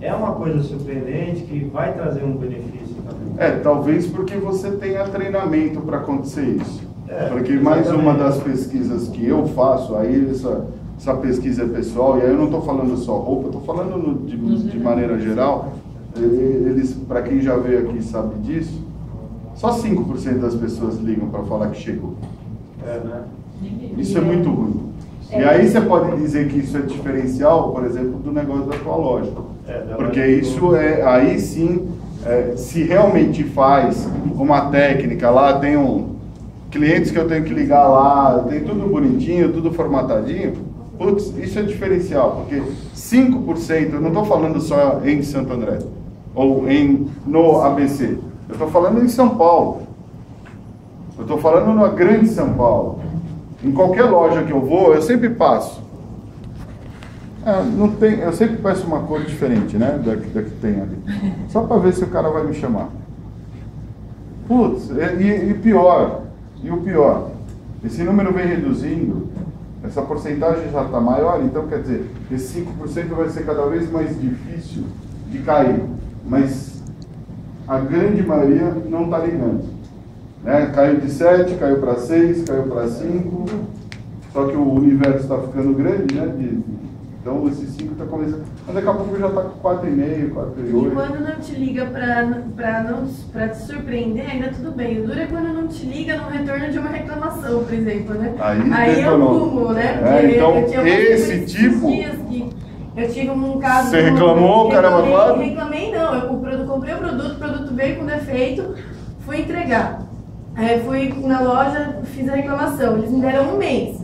É uma coisa surpreendente que vai trazer um benefício também. Talvez porque você tenha treinamento para acontecer isso. Porque exatamente. mais uma das pesquisas que eu faço, aí essa pesquisa é pessoal, e aí eu não estou falando só roupa, estou falando de maneira geral. Eles, para quem já veio aqui sabe disso, só 5% das pessoas ligam para falar que chegou. Né? Isso é muito ruim. E aí você pode dizer que isso é diferencial, por exemplo, do negócio da tua loja. Porque isso aí sim, se realmente faz uma técnica lá, tem clientes que eu tenho que ligar lá, tem tudo bonitinho, tudo formatadinho, putz, isso é diferencial, porque 5%, eu não estou falando só em Santo André, ou no ABC, eu estou falando em São Paulo, eu estou falando na grande São Paulo. Em qualquer loja que eu vou, eu sempre passo. Eu sempre peço uma cor diferente, né? Da que tem ali. Só para ver se o cara vai me chamar. Putz, e o pior, esse número vem reduzindo, essa porcentagem já está maior, então quer dizer, esse 5% vai ser cada vez mais difícil de cair. Mas a grande maioria não está ligando. Né? Caiu de 7, caiu para 6, caiu para 5, só que o universo está ficando grande, né? Então, esses 5 está começando. Mas daqui a pouco já está com 4,5, 4,8. E quando não te liga pra te surpreender, ainda tudo bem. O duro é quando não te liga no retorno de uma reclamação, por exemplo, né? Aí eu fumo, né? Então, eu tinha esse tipo... Eu tive um caso... Você reclamou, caramba, claro? Reclamei não, comprei o produto veio com defeito, fui entregar. Fui na loja, fiz a reclamação, eles me deram 1 mês.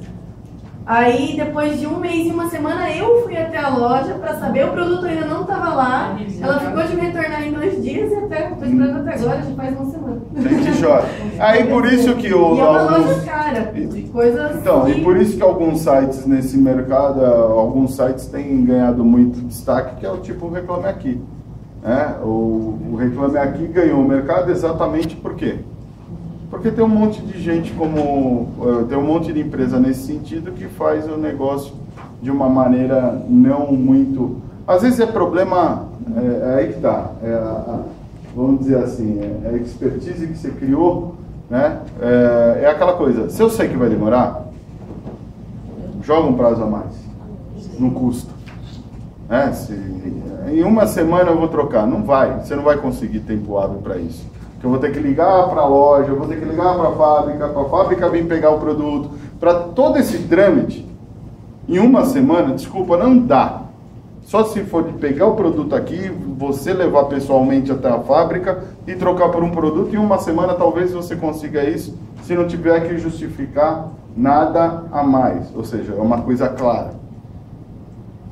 Aí, depois de 1 mês e 1 semana, eu fui até a loja para saber, o produto ainda não estava lá. Ela ficou de me retornar em 2 dias e até, estou esperando até agora, já faz 1 semana. Tem que chorar. Aí, por isso que E é uma loja cara, coisas então, e por isso que alguns sites nesse mercado, alguns sites têm ganhado muito destaque, que é o tipo Reclame Aqui. O Reclame Aqui ganhou o mercado exatamente por quê? Porque tem um monte de gente tem um monte de empresa nesse sentido que faz o negócio de uma maneira não muito... Às vezes é problema, aí que tá, vamos dizer assim, a expertise que você criou, né? É aquela coisa, se eu sei que vai demorar, joga um prazo a mais, não custa. Em 1 semana eu vou trocar, não vai, você não vai conseguir tempo hábil para isso. Eu vou ter que ligar para a loja, eu vou ter que ligar para a fábrica vir pegar o produto. Para todo esse trâmite, em 1 semana, desculpa, não dá. Só se for de pegar o produto aqui, você levar pessoalmente até a fábrica e trocar por um produto, em 1 semana talvez você consiga isso, se não tiver que justificar nada a mais. Ou seja, é uma coisa clara.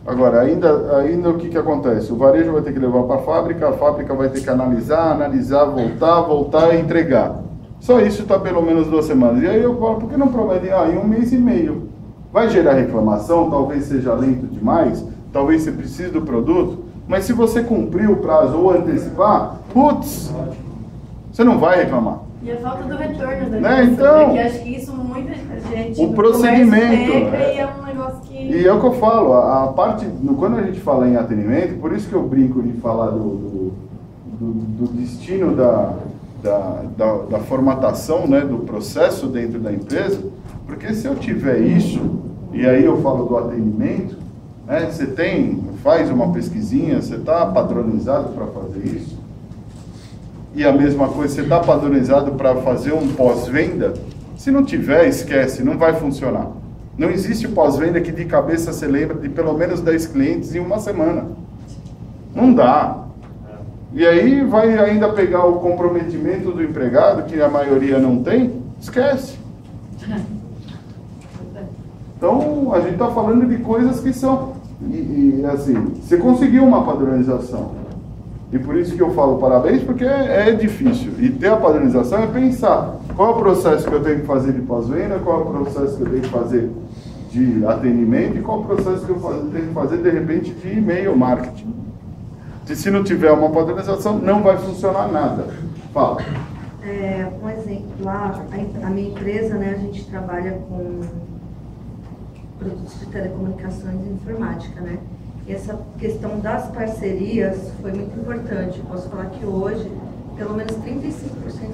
Agora, ainda o que acontece? O varejo vai ter que levar para a fábrica vai ter que analisar, voltar e entregar. Só isso está pelo menos 2 semanas. E aí eu falo, por que não promete? Em 1 mês e meio. Vai gerar reclamação, talvez seja lento demais, talvez você precise do produto, mas se você cumprir o prazo ou antecipar, putz, você não vai reclamar. E a falta do retorno, né? Então, que acho que isso muita gente... O procedimento... E é um negócio que... E é o que eu falo, a parte... Quando a gente fala em atendimento, por isso que eu brinco de falar do destino da formatação, né, do processo dentro da empresa, porque se eu tiver isso, e aí eu falo do atendimento, né, você faz uma pesquisinha, você está padronizado para fazer isso, e a mesma coisa, você está padronizado para fazer um pós-venda, se não tiver, esquece, não vai funcionar. Não existe pós-venda que de cabeça você lembra de pelo menos 10 clientes em 1 semana. Não dá. E aí vai ainda pegar o comprometimento do empregado, que a maioria não tem, esquece. Então, a gente está falando de coisas que são... assim, você conseguiu uma padronização. E por isso que eu falo parabéns, porque é difícil. E ter a padronização é pensar qual é o processo que eu tenho que fazer de pós-venda, qual é o processo que eu tenho que fazer de atendimento e qual é o processo que eu tenho que fazer, de repente, de e-mail marketing. E se não tiver uma padronização, não vai funcionar nada. Fala. Um exemplo, lá, a minha empresa, né, a gente trabalha com produtos de telecomunicações e informática, né? Essa questão das parcerias foi muito importante. Eu posso falar que hoje, pelo menos 35%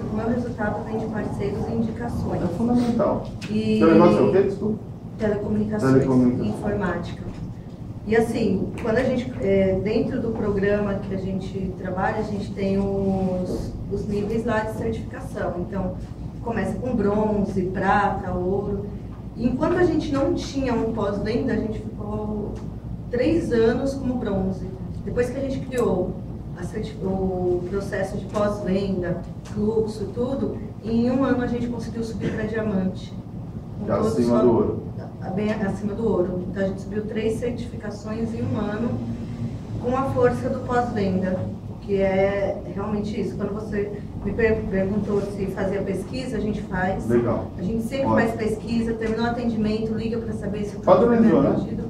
do meu resultado vem de parceiros e indicações. É fundamental. E... Negócio é o quê? Desculpa. Telecomunicações e informática. E assim, quando a gente, dentro do programa que a gente trabalha, a gente tem os níveis lá de certificação. Então, começa com bronze, prata, ouro. E enquanto a gente não tinha um pós-venda, a gente ficou 3 anos como bronze. Depois que a gente criou o processo de pós-venda, fluxo, tudo, em 1 ano a gente conseguiu subir para diamante. Acima do ouro. Bem acima do ouro. Então a gente subiu 3 certificações em 1 ano com a força do pós-venda, que é realmente isso. Quando você me perguntou se fazia pesquisa, a gente faz. Legal. A gente sempre faz pesquisa, terminou o atendimento, liga para saber se o produto é bem atendido.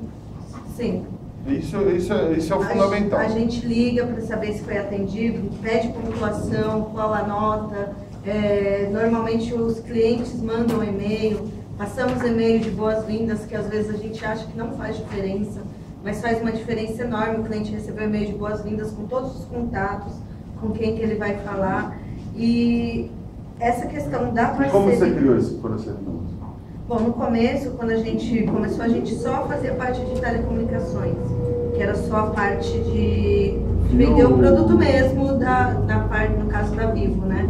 Sim. Isso é o fundamental. A gente liga para saber se foi atendido, pede pontuação, qual a nota. Normalmente os clientes mandam e-mail, passamos e-mail de boas-vindas, que às vezes a gente acha que não faz diferença, mas faz uma diferença enorme o cliente receber e-mail de boas-vindas com todos os contatos, com quem que ele vai falar. E essa questão da parceria... Como você criou esse procedimento? Bom, no começo, quando a gente começou, a gente só fazia parte de telecomunicações, que era só a parte de vender o produto mesmo, da parte, no caso da Vivo, né?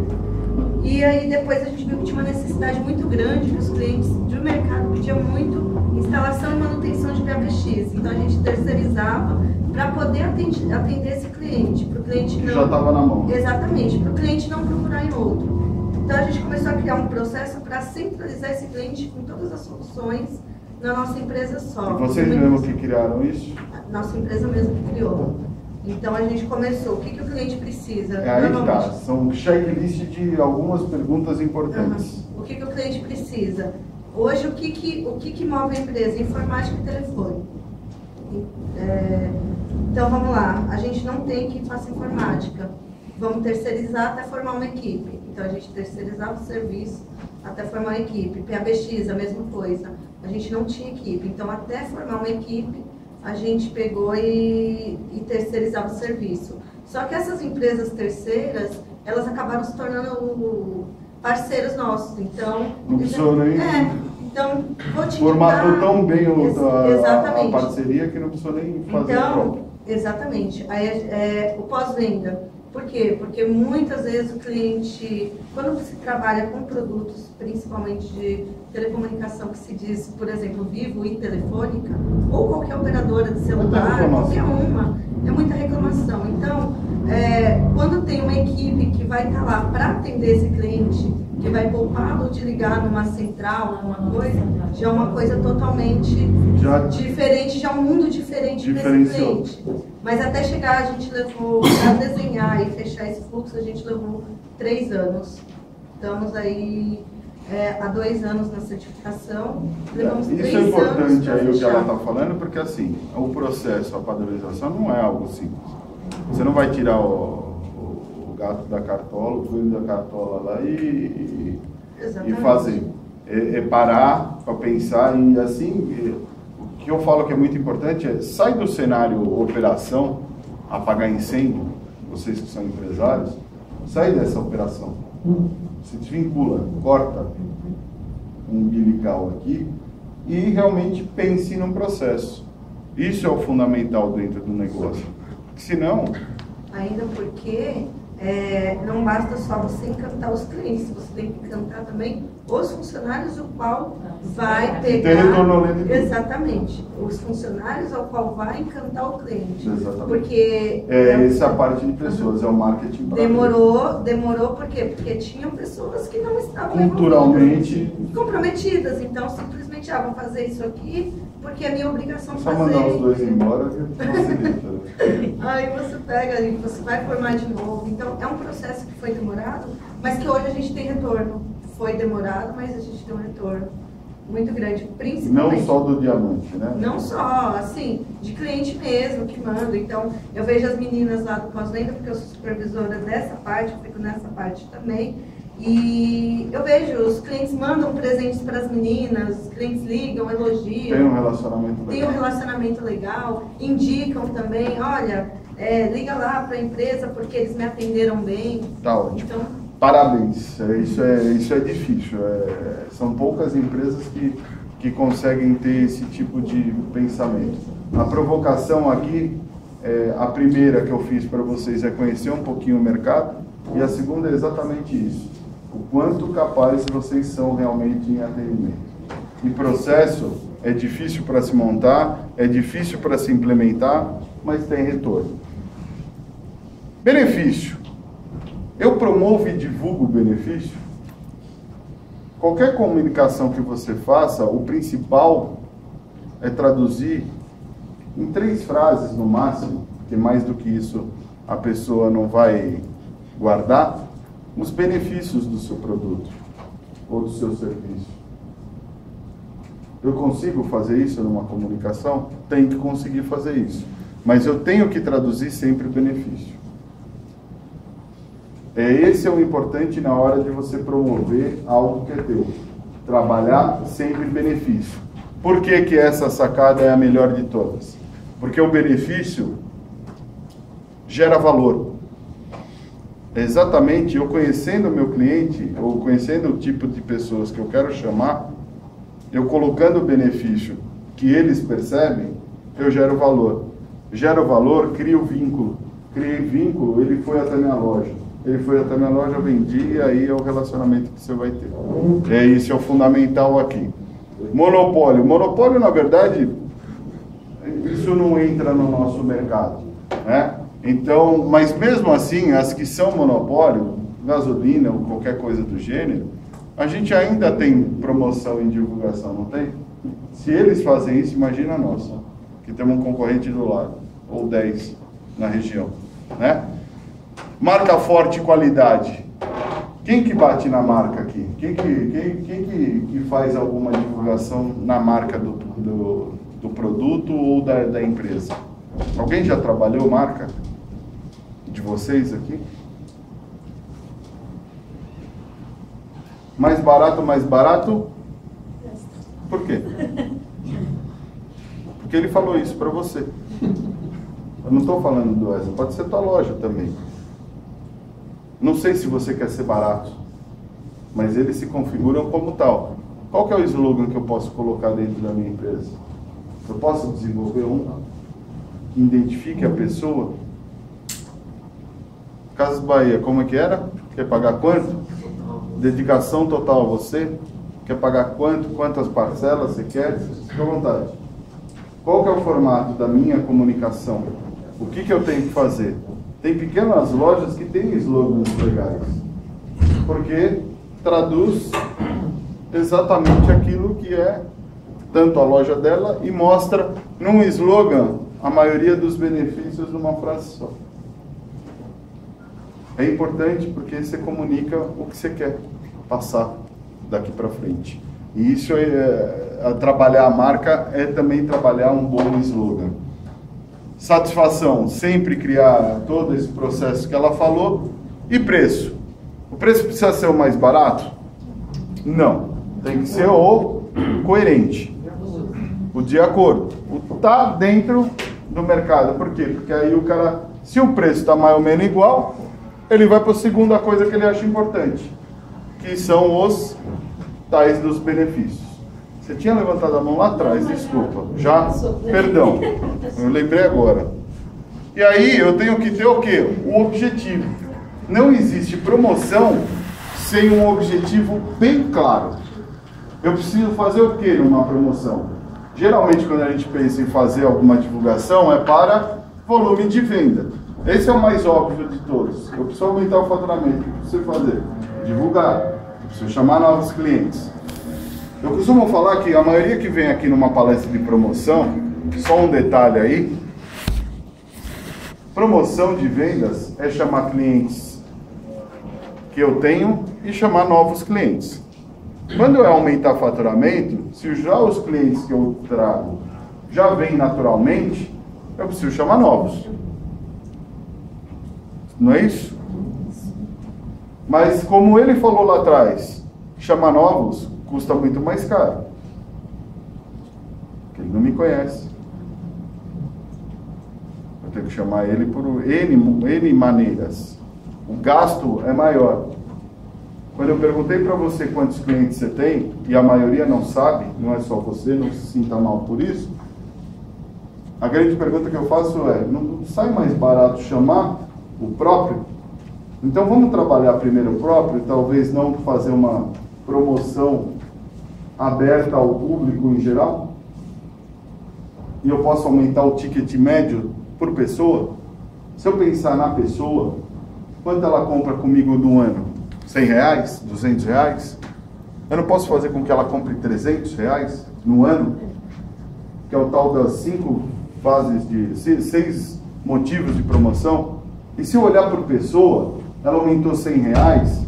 E aí depois a gente viu que tinha uma necessidade muito grande, que os clientes do mercado pediam muito instalação e manutenção de PBX. Então a gente terceirizava para poder atender esse cliente, para o cliente não... Já estava na mão. Exatamente, para o cliente não procurar em outro. Então a gente começou a criar um processo para centralizar esse cliente com todas as soluções na nossa empresa só. E vocês mesmos que criaram isso? Nossa empresa mesmo que criou. Então a gente começou, o que o cliente precisa? Aí tá, são checklist de algumas perguntas importantes. O que o cliente precisa? Hoje o que move a empresa? Informática e telefone. Então vamos lá, a gente não tem quem faça informática. Vamos terceirizar até formar uma equipe. Então a gente terceirizava o serviço até formar uma equipe. PABX, a mesma coisa. A gente não tinha equipe. Então até formar uma equipe, a gente pegou e terceirizava o serviço. Só que essas empresas terceiras, elas acabaram se tornando parceiros nossos. Então, não precisou nem... então, vou te formatou tão bem a parceria que não precisou nem fazer então, exatamente. Aí o pós-venda. Por quê? Porque muitas vezes o cliente, quando você trabalha com produtos, principalmente de telecomunicação, que se diz, por exemplo, Vivo e Telefônica, ou qualquer operadora de celular, qualquer uma, é muita reclamação. Então, quando tem uma equipe que vai estar lá para atender esse cliente, que vai poupá-lo de ligar numa central, alguma coisa, já é uma coisa totalmente diferente, já é um mundo diferente para esse cliente. Mas até chegar, a gente levou, para desenhar e fechar esse fluxo, a gente levou 3 anos. Estamos aí há 2 anos na certificação. Levamos 3 Isso é importante aí o que ela está falando, porque assim, o processo, a padronização não é algo simples. Você não vai tirar o gato da cartola, o coelho da cartola lá e fazer. É parar para pensar e assim, o que eu falo que é muito importante é sai do cenário operação, apagar incêndio, vocês que são empresários, sai dessa operação. Se desvincula, corta um umbilical aqui e realmente pense no processo. Isso é o fundamental dentro do negócio. Senão... Ainda porque não basta só você encantar os clientes, você tem que encantar também os funcionários, o qual vai pegar... Exatamente. Os funcionários ao qual vai encantar o cliente. Exatamente. Porque... essa é a parte de pessoas, é o marketing. Demorou por quê? Porque tinham pessoas que não estavam culturalmente comprometidas. Então, simplesmente, vou fazer isso aqui porque é minha obrigação só fazer. Só mandar os dois embora aí você pega e você vai formar de novo. Então, é um processo que foi demorado, mas que hoje a gente tem retorno. Foi demorado, mas a gente tem um retorno muito grande, principalmente... Não só do diamante, né? Não só, assim, de cliente mesmo que manda. Então, eu vejo as meninas lá do pós-venda, porque eu sou supervisora dessa parte, eu fico nessa parte também. E eu vejo, os clientes mandam presentes para as meninas, os clientes ligam, elogiam. Tem um relacionamento legal. Tem um relacionamento legal, indicam também, olha, liga lá para a empresa porque eles me atenderam bem. Tá ótimo. Então, parabéns, isso é difícil. São poucas empresas que conseguem ter esse tipo de pensamento. A provocação aqui, a primeira que eu fiz para vocês é conhecer um pouquinho o mercado, e a segunda é exatamente isso. O quanto capazes vocês são realmente em atendimento. E processo é difícil para se montar, é difícil para se implementar, mas tem retorno. Benefício. Eu promovo e divulgo o benefício? Qualquer comunicação que você faça, o principal é traduzir em 3 frases no máximo, porque mais do que isso a pessoa não vai guardar, os benefícios do seu produto ou do seu serviço. Eu consigo fazer isso numa comunicação? Tenho que conseguir fazer isso. Mas eu tenho que traduzir sempre o benefício. Esse é o importante na hora de você promover algo que é teu. Trabalhar sempre benefício. Por que que essa sacada é a melhor de todas? Porque o benefício gera valor. Exatamente, eu conhecendo o meu cliente, ou conhecendo o tipo de pessoas que eu quero chamar, eu colocando o benefício que eles percebem, eu gero valor. Gero valor, crio vínculo. Criei vínculo, ele foi até minha loja. Ele foi até minha loja, eu vendi, e aí é o relacionamento que você vai ter. Isso é o fundamental aqui. Monopólio. Monopólio, na verdade, isso não entra no nosso mercado, né? Então, mas mesmo assim, as que são monopólio, gasolina ou qualquer coisa do gênero, a gente ainda tem promoção em divulgação, não tem? Se eles fazem isso, imagina nós, que temos um concorrente do lado, ou 10 na região, né? Marca forte e qualidade. Quem que bate na marca aqui? Quem que faz alguma divulgação na marca do produto ou da empresa? Alguém já trabalhou marca de vocês aqui? Mais barato, mais barato? Por quê? Porque ele falou isso para você. Eu não estou falando do Wesley, pode ser tua loja também. Não sei se você quer ser barato, mas eles se configuram como tal. Qual que é o slogan que eu posso colocar dentro da minha empresa? Eu posso desenvolver um que identifique a pessoa? Casas Bahia, como é que era? Quer pagar quanto? Dedicação total a você? Quer pagar quanto? Quantas parcelas você quer? Fique à vontade. Qual que é o formato da minha comunicação? O que eu tenho que fazer? Tem pequenas lojas que têm slogans legais, porque traduz exatamente aquilo que é tanto a loja dela e mostra num slogan a maioria dos benefícios numa frase só. É importante porque você comunica o que você quer passar daqui para frente. E isso trabalhar a marca é também trabalhar um bom slogan. Satisfação, sempre criar todo esse processo que ela falou. E preço. O preço precisa ser o mais barato? Não. Tem que ser o coerente. O de acordo. O tá dentro do mercado. Por quê? Porque aí o cara, se o preço está mais ou menos igual, ele vai para a segunda coisa que ele acha importante, que são os tais dos benefícios. Você tinha levantado a mão lá atrás, desculpa. Já? Perdão. Eu lembrei agora. E aí eu tenho que ter o quê? O objetivo. Não existe promoção sem um objetivo bem claro. Eu preciso fazer o quê numa promoção? Geralmente quando a gente pensa em fazer alguma divulgação é para volume de venda. Esse é o mais óbvio de todos. Eu preciso aumentar o faturamento. O que eu preciso fazer? Divulgar. Eu preciso chamar novos clientes. Eu costumo falar que a maioria que vem aqui numa palestra de promoção, só um detalhe aí, promoção de vendas é chamar clientes que eu tenho e chamar novos clientes. Quando é aumentar faturamento, se já os clientes que eu trago já vêm naturalmente, eu preciso chamar novos. Não é isso? Mas como ele falou lá atrás, chamar novos custa muito mais caro. Porque ele não me conhece. Eu tenho que chamar ele por N maneiras. O gasto é maior. Quando eu perguntei para você quantos clientes você tem, e a maioria não sabe, não é só você, não se sinta mal por isso, a grande pergunta que eu faço é, não sai mais barato chamar o próprio? Então vamos trabalhar primeiro o próprio, talvez não fazer uma promoção aberta ao público em geral? E eu posso aumentar o ticket médio por pessoa? Se eu pensar na pessoa, quanto ela compra comigo no ano? R$100? R$200? Eu não posso fazer com que ela compre R$300 no ano? Que é o tal das 5 fases de 6 motivos de promoção. E se eu olhar por pessoa, ela aumentou R$100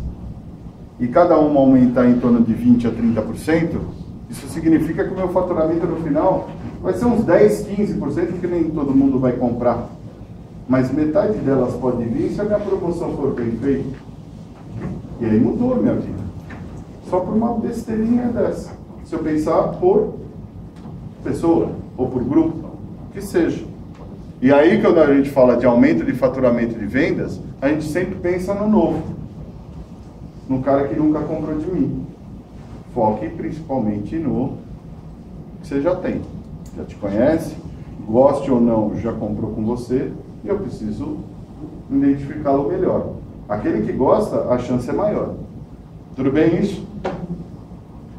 e cada uma aumentar em torno de 20% a 30%, isso significa que o meu faturamento no final vai ser uns 10%, 15%, porque nem todo mundo vai comprar. Mas metade delas pode vir se a minha promoção for bem feita. E aí mudou a minha vida. Só por uma besteirinha dessa. Se eu pensar por pessoa ou por grupo, que seja. E aí quando a gente fala de aumento de faturamento de vendas, a gente sempre pensa no novo. No cara que nunca comprou de mim. Foque principalmente no que você já tem. Já te conhece, goste ou não, já comprou com você, e eu preciso identificá-lo melhor. Aquele que gosta, a chance é maior. Tudo bem isso?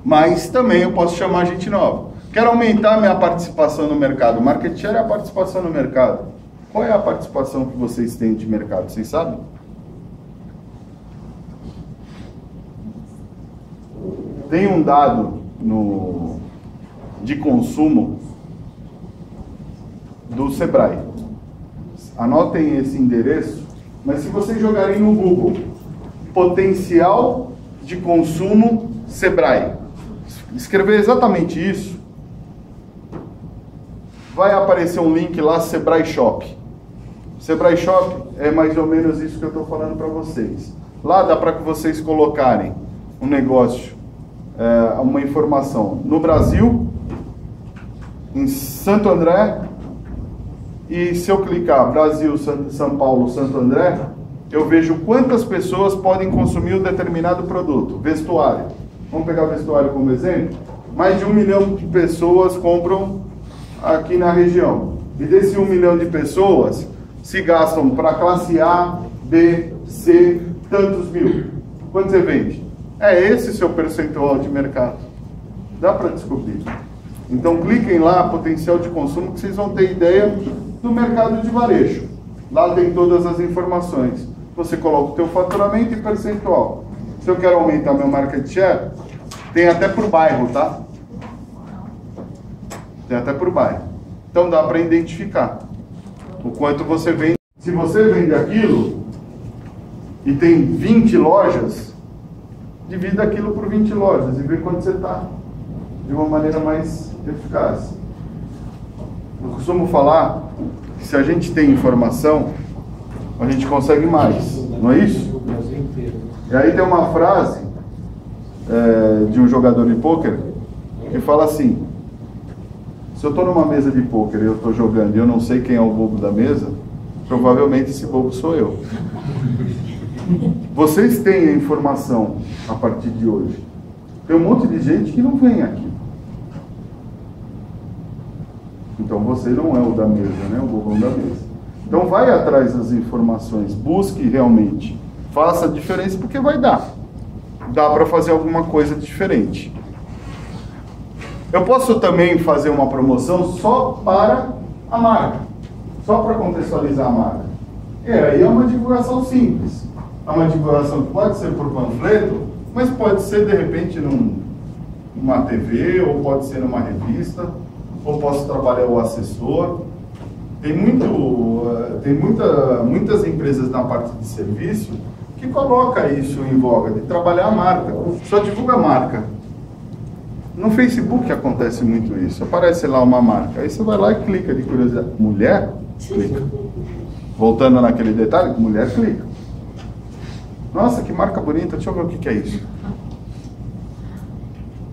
Mas também eu posso chamar gente nova. Quero aumentar minha participação no mercado. Market share é a participação no mercado. Qual é a participação que vocês têm de mercado? Vocês sabem? Tem um dado de consumo do Sebrae. Anotem esse endereço, mas se vocês jogarem no Google, potencial de consumo Sebrae, escrever exatamente isso, vai aparecer um link lá, Sebrae Shop. Sebrae Shop é mais ou menos isso que eu estou falando para vocês. Lá dá para que vocês colocarem um negócio, uma informação no Brasil, em Santo André, e se eu clicar Brasil, São Paulo, Santo André, eu vejo quantas pessoas podem consumir um determinado produto. Vestuário. Vamos pegar o vestuário como exemplo? Mais de 1 milhão de pessoas compram aqui na região. E desse 1 milhão de pessoas, se gastam para classe A, B, C, tantos mil. Quanto você vende? É esse seu percentual de mercado. Dá para descobrir. Então cliquem lá, potencial de consumo, que vocês vão ter ideia do mercado de varejo. Lá tem todas as informações. Você coloca o teu faturamento e percentual. Se eu quero aumentar meu market share, tem até por bairro, tá? Tem até por bairro. Então dá para identificar o quanto você vende. Se você vende aquilo e tem 20 lojas, divida aquilo por 20 lojas e vê quanto você está, de uma maneira mais eficaz. Eu costumo falar que se a gente tem informação, a gente consegue mais, não é isso? E aí tem uma frase de um jogador de pôquer que fala assim: se eu estou numa mesa de pôquer e eu estou jogando e eu não sei quem é o bobo da mesa, provavelmente esse bobo sou eu. Vocês têm a informação a partir de hoje. Tem um monte de gente que não vem aqui. Então você não é o da mesa, né? O bobão da mesa. Então vai atrás das informações, busque realmente, faça a diferença, porque vai dar. Dá para fazer alguma coisa diferente. Eu posso também fazer uma promoção só para a marca, só para contextualizar a marca. E aí é uma divulgação simples. É uma divulgação que pode ser por panfleto, mas pode ser de repente numa TV, ou pode ser numa revista, ou posso trabalhar o assessor. Tem muitas empresas na parte de serviço que coloca isso em voga, de trabalhar a marca. Só divulga a marca. No Facebook acontece muito isso. Aparece lá uma marca. Aí você vai lá e clica de curiosidade. Mulher? Clica. Voltando naquele detalhe, mulher clica. Nossa, que marca bonita. Deixa eu ver o que é isso.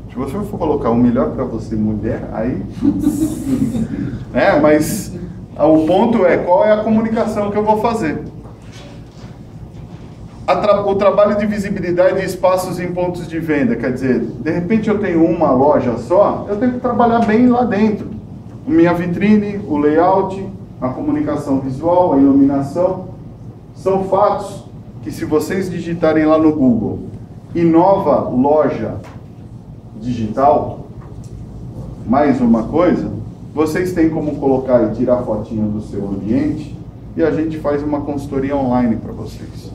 Se você for colocar o melhor para você, mulher, aí... mas o ponto é qual é a comunicação que eu vou fazer. O trabalho de visibilidade de espaços em pontos de venda, quer dizer, de repente eu tenho uma loja só, eu tenho que trabalhar bem lá dentro. Minha vitrine, o layout, a comunicação visual, a iluminação, são fatos que, se vocês digitarem lá no Google, Inova Loja Digital, mais uma coisa, vocês têm como colocar e tirar fotinho do seu ambiente, e a gente faz uma consultoria online para vocês.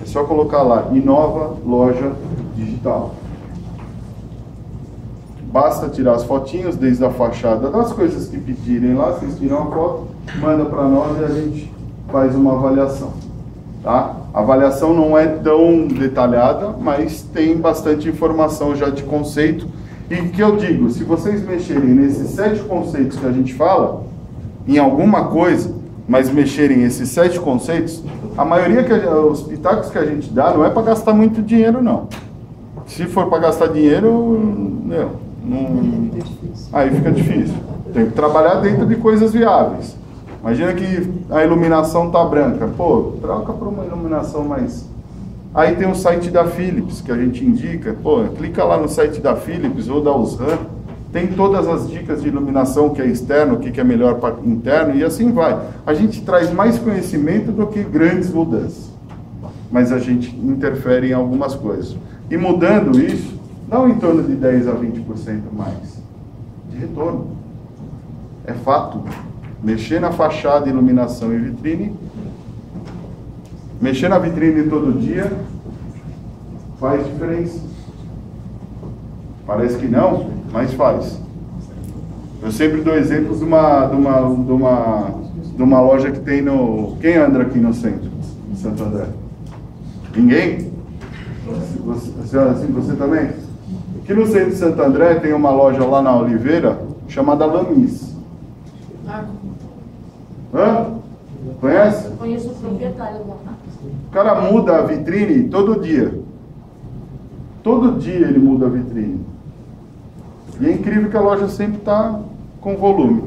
É só colocar lá, Inova Loja Digital. Basta tirar as fotinhos desde a fachada, das coisas que pedirem lá, vocês tiram a foto, manda para nós e a gente faz uma avaliação. Tá? A avaliação não é tão detalhada, mas tem bastante informação já de conceito. E que eu digo, se vocês mexerem nesses 7 conceitos que a gente fala, em alguma coisa, mas mexerem esses 7 conceitos, a maioria os pitacos que a gente dá não é para gastar muito dinheiro, não. Se for para gastar dinheiro, aí fica difícil. Tem que trabalhar dentro de coisas viáveis. Imagina que a iluminação tá branca. Pô, troca para uma iluminação mais... Aí tem o site da Philips, que a gente indica. Pô, clica lá no site da Philips ou da Osram, tem todas as dicas de iluminação, o que é externo, o que é melhor para interno, e assim vai. A gente traz mais conhecimento do que grandes mudanças, mas a gente interfere em algumas coisas. E mudando isso, dá em torno de 10 a 20% mais de retorno. É fato. Mexer na fachada, iluminação e vitrine, mexer na vitrine todo dia, faz diferença. Parece que não, mas faz. Eu sempre dou exemplos de uma loja que tem no... Quem anda aqui no centro de Santo André? Ninguém? Você também? Aqui no centro de Santo André tem uma loja lá na Oliveira chamada Lamis. Hã? Conhece? Conheço o proprietário lá. O cara muda a vitrine todo dia. Todo dia ele muda a vitrine. E é incrível que a loja sempre está com volume.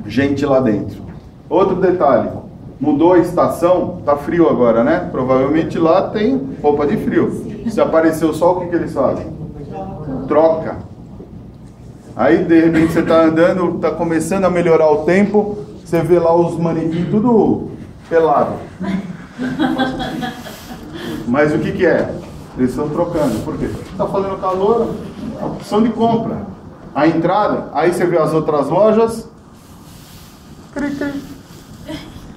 Gente lá dentro. Outro detalhe. Mudou a estação, tá frio agora, né? Provavelmente lá tem roupa de frio. Se aparecer o sol, o que eles fazem? Troca. Aí, de repente, você está andando, está começando a melhorar o tempo, você vê lá os manequins tudo pelado. Mas o que é? Eles estão trocando. Por quê? Está fazendo calor, a opção de compra. A entrada, aí você vê as outras lojas. Cri, cri.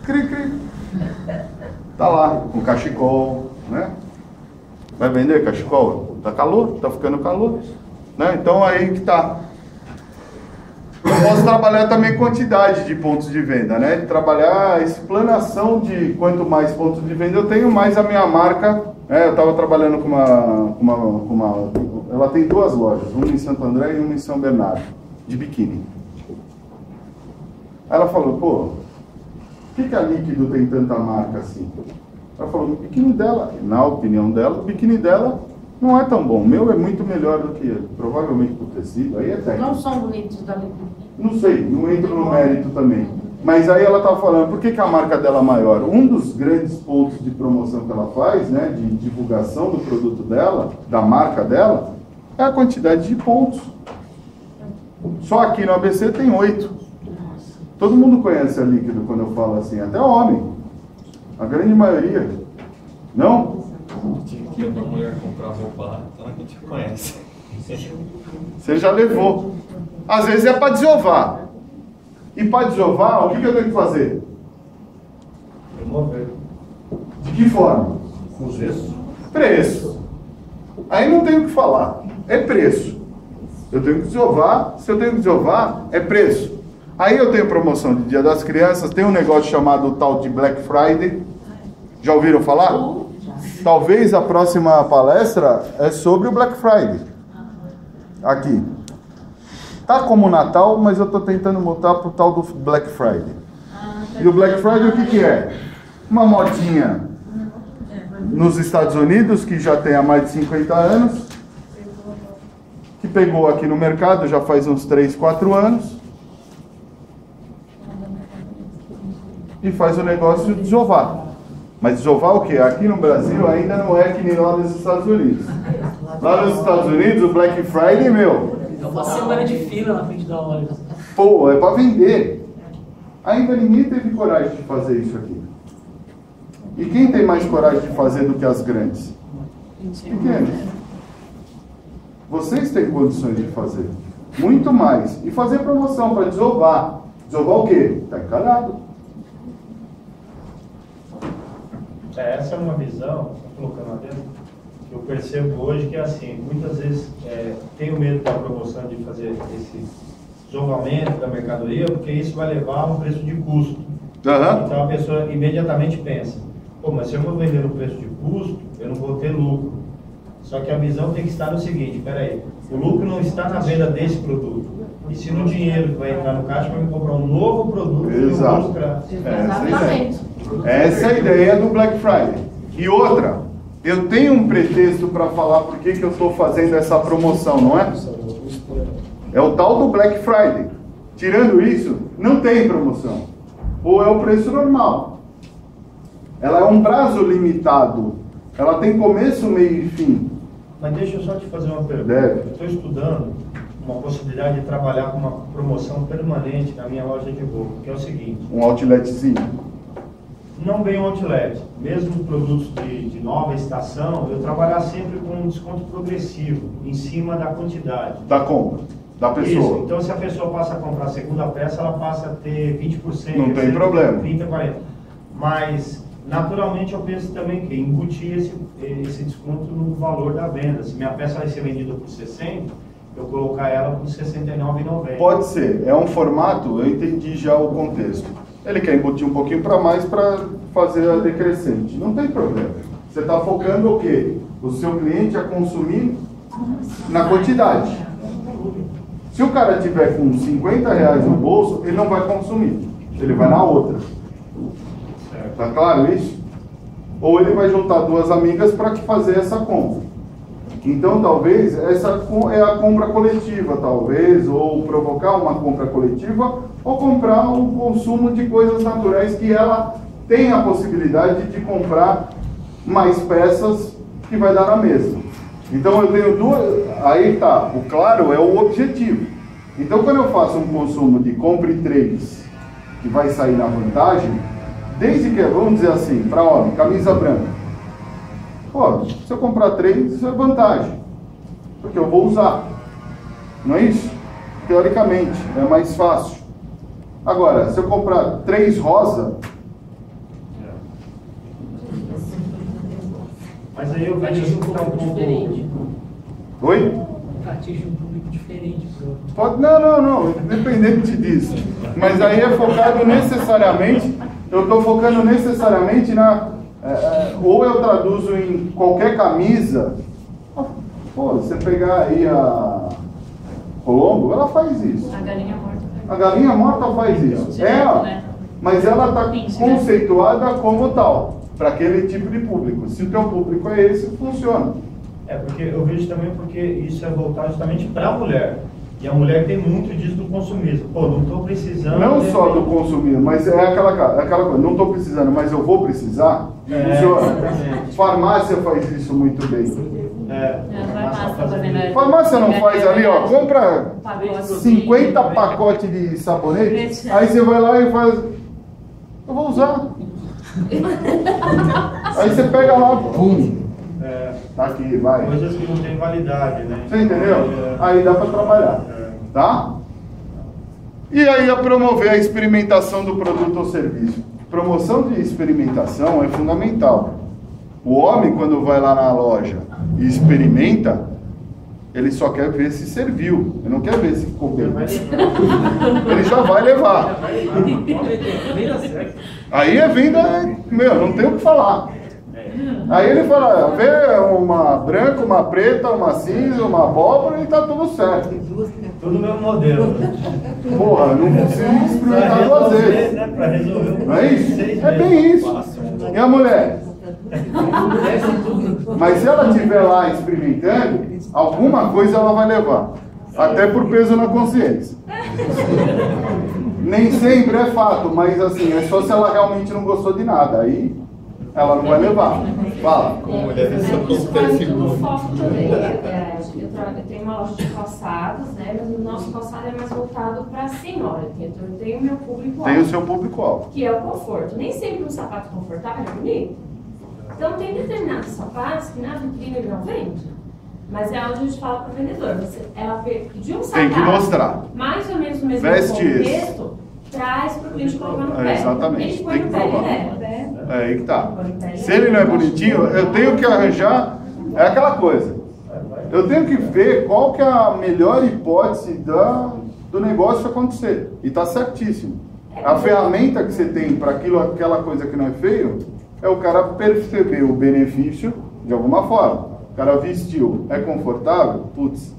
Cri, cri. Tá lá, com cachecol, né? Vai vender cachecol? Tá calor, tá ficando calor, né? Então aí que tá. Eu posso trabalhar também quantidade de pontos de venda, né? Trabalhar a explanação de quanto mais pontos de venda eu tenho, mais a minha marca. Eu estava trabalhando com uma... Ela tem duas lojas, uma em Santo André e uma em São Bernardo, de biquíni. Aí ela falou, pô, por que a Líquido tem tanta marca assim? Ela falou, o biquíni dela, na opinião dela, o biquíni dela não é tão bom. O meu é muito melhor do que ele. Provavelmente por tecido, aí é técnico. Não são bonitos da Líquido. Não sei, não entro no mérito também. Mas aí ela estava falando, por que a marca dela é maior? Um dos grandes pontos de promoção que ela faz, né, de divulgação do produto dela, da marca dela, é a quantidade de pontos. Só aqui no ABC tem 8. Todo mundo conhece a Líquido quando eu falo assim, até homem. A grande maioria. Não? Que uma mulher comprar roupa lá, então a gente conhece. Você já levou. Às vezes é para desovar. E para desovar, o que eu tenho que fazer? Remover. De que forma? Com gesso. Preço. Aí não tenho o que falar. É preço. Eu tenho que desovar. Se eu tenho que desovar, é preço. Aí eu tenho promoção de Dia das Crianças. Tem um negócio chamado tal de Black Friday. Já ouviram falar? Talvez a próxima palestra é sobre o Black Friday. Aqui. Tá como Natal, mas eu estou tentando montar para o tal do Black Friday. E o Black Friday o que é? Uma modinha nos Estados Unidos, que já tem há mais de 50 anos, que pegou aqui no mercado já faz uns 3, 4 anos, e faz o negócio de desovar. Mas desovar o quê? Aqui no Brasil ainda não é que nem lá nos Estados Unidos. Lá nos Estados Unidos, o Black Friday, meu... É uma semana de fila na frente da loja. Pô, é para vender. Ainda ninguém teve coragem de fazer isso aqui. E quem tem mais coragem de fazer do que as grandes? Pequenos. Vocês têm condições de fazer. Muito mais. E fazer promoção para desovar. Desovar o quê? Está encanado. Essa é uma visão, colocando lá dentro, que eu percebo hoje que é assim, muitas vezes tenho medo da promoção de fazer esse desovamento da mercadoria, porque isso vai levar a um preço de custo. Então a pessoa imediatamente pensa, pô, mas se eu vou vender no preço de custo, eu não vou ter lucro. Só que a visão tem que estar no seguinte, peraí, o lucro não está na venda desse produto, e sim no dinheiro que vai entrar no caixa para me comprar um novo produto. Exato. Exatamente. Essa é a ideia do Black Friday. E outra, eu tenho um pretexto para falar por que eu estou fazendo essa promoção, não é? É o tal do Black Friday. Tirando isso, não tem promoção. Ou é o preço normal. Ela é um prazo limitado. Ela tem começo, meio e fim. Mas deixa eu só te fazer uma pergunta. Deve. Estou estudando uma possibilidade de trabalhar com uma promoção permanente na minha loja de roupa, que é o seguinte. Um outletzinho. Não bem um outlet. Mesmo produtos de nova estação, eu trabalhar sempre com um desconto progressivo, em cima da quantidade. Da compra, da pessoa. Isso. Então, se a pessoa passa a comprar a segunda peça, ela passa a ter 20%. Não tem problema. 30%, 40%. Mas, naturalmente, eu penso também que embutir esse desconto no valor da venda. Se minha peça vai ser vendida por 60, eu colocar ela por R$ 69,90. Pode ser. É um formato, eu entendi já o contexto. Ele quer embutir um pouquinho para mais para fazer a decrescente. Não tem problema. Você está focando o quê? O seu cliente a consumir na quantidade. Se o cara tiver com R$50 no bolso, ele não vai consumir. Ele vai na outra. Tá claro isso? Ou ele vai juntar duas amigas para fazer essa compra. Então, talvez, essa é a compra coletiva, talvez, ou provocar uma compra coletiva, ou comprar um consumo de coisas naturais que ela tem a possibilidade de comprar mais peças que vai dar na mesma. Então, eu tenho duas... Aí tá, o claro é o objetivo. Então, quando eu faço um consumo de compre 3, que vai sair na vantagem, desde que, vamos dizer assim, para homem, camisa branca. Pô, se eu comprar 3, isso é vantagem, porque eu vou usar, não é isso? Teoricamente, é mais fácil. Agora, se eu comprar 3 rosa... Mas aí eu vejo um pouco diferente. Oi? Atinge um público diferente. Pode, não, independente disso. Mas aí é focado necessariamente, eu estou focando necessariamente na... ou eu traduzo em qualquer camisa. Pô, você pegar aí a Colombo, ela faz isso. A galinha morta. A galinha morta faz isso. Mas ela está conceituada como tal, para aquele tipo de público. Se o teu público é esse, funciona. Porque eu vejo também porque isso é voltado justamente para a mulher. E a mulher tem muito disso do consumismo. Pô, não estou precisando... Não só do consumismo, mas é aquela coisa, não estou precisando, mas eu vou precisar. Funciona. Farmácia faz isso muito bem. Farmácia não faz ali, ó, compra 50 pacotes de sabonete, aí você vai lá e faz... Eu vou usar. Aí você pega lá, pum. Tá aqui, vai. Coisas que não tem validade, né? Você entendeu? Aí dá para trabalhar, tá? E aí a promover a experimentação do produto ou serviço. Promoção de experimentação é fundamental. O homem, quando vai lá na loja e experimenta, ele só quer ver se serviu. Ele não quer ver se ficou bem. Ele já vai levar. Aí a venda, não tem o que falar. Aí ele fala, vê uma branca, uma preta, uma cinza, uma abóbora e tá tudo certo. Tudo mesmo modelo. Porra, não precisa experimentar 2 vezes. Pra resolver. Não é isso? É bem isso. E a mulher? Mas se ela estiver lá experimentando, alguma coisa ela vai levar. Até por peso na consciência. Nem sempre é fato, mas assim, é só se ela realmente não gostou de nada. Aí ela não vai levar. Fala. Isso faz tudo foco também. Eu tenho uma loja de calçados, né? Mas o nosso calçado é mais voltado para a senhora. Então eu tenho o meu público-alvo. Tem o seu público-alvo. Que é o conforto. Nem sempre um sapato confortável é bonito. Então tem determinados sapatos que na vitrine ele não vende. Mas é onde a gente fala para o vendedor. Ela pediu um sapato. Tem que mostrar. Mais ou menos o mesmo contexto. Traz para o cliente colocar no pé. Exatamente. Ele põe no pé, ele leva. É aí que tá. Se ele não é bonitinho, eu tenho que arranjar. É aquela coisa. Eu tenho que ver qual que é a melhor hipótese do negócio acontecer. E tá certíssimo. A ferramenta que você tem para aquela coisa que não é feio é o cara perceber o benefício de alguma forma. O cara vestiu, é confortável? Putz,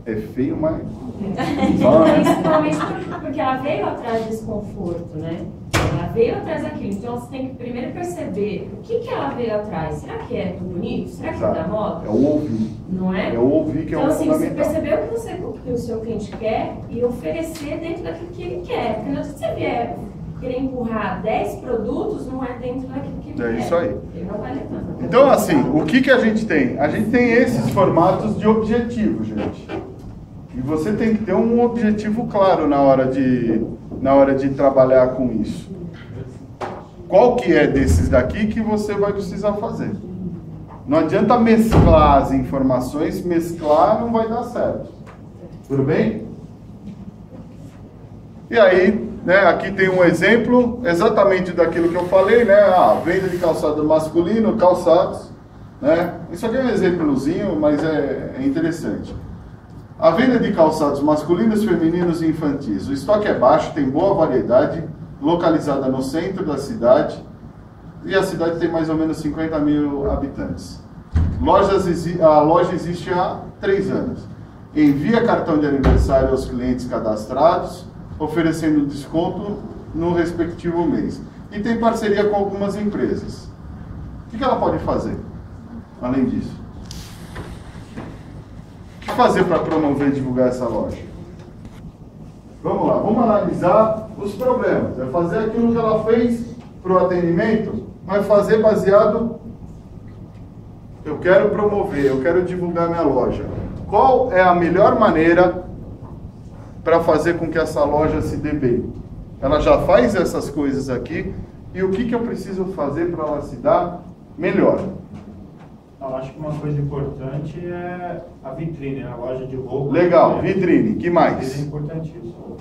é feio, mas... Principalmente porque ela veio atrás desse conforto, né? Ela veio atrás daquilo. Então você tem que primeiro perceber o que ela veio atrás. Será que é do bonito? Será que é da moda? É o ouvir. Não é? É o ouvir que então, é o assim, fundamental. Você perceber o que o seu cliente quer e oferecer dentro daquilo que ele quer. Porque não, se você vier querer empurrar 10 produtos, não é dentro daquilo que ele quer. É isso aí. Ele não vai levar. Então, assim, o que a gente tem? A gente tem esses formatos de objetivo, gente. E você tem que ter um objetivo claro na hora de trabalhar com isso. Qual que é desses daqui que você vai precisar fazer? Não adianta mesclar as informações, mesclar não vai dar certo. Tudo bem? E aí, né, aqui tem um exemplo exatamente daquilo que eu falei, né? Venda de calçado masculino, calçados, né? Isso aqui é um exemplozinho, mas é interessante. A venda de calçados masculinos, femininos e infantis. O estoque é baixo, tem boa variedade, localizada no centro da cidade, e a cidade tem mais ou menos 50 mil habitantes. A loja existe há 3 anos. Envia cartão de aniversário aos clientes cadastrados, oferecendo desconto no respectivo mês. E tem parceria com algumas empresas. O que ela pode fazer, além disso? O que fazer para promover e divulgar essa loja? Vamos lá, vamos analisar os problemas. É fazer aquilo que ela fez para o atendimento, mas fazer baseado... Eu quero promover, eu quero divulgar minha loja. Qual é a melhor maneira para fazer com que essa loja se dê bem? Ela já faz essas coisas aqui, e o que eu preciso fazer para ela se dar melhor? Eu acho que uma coisa importante é a vitrine, a loja de roupa. Legal, vitrine, que mais? É importantíssimo.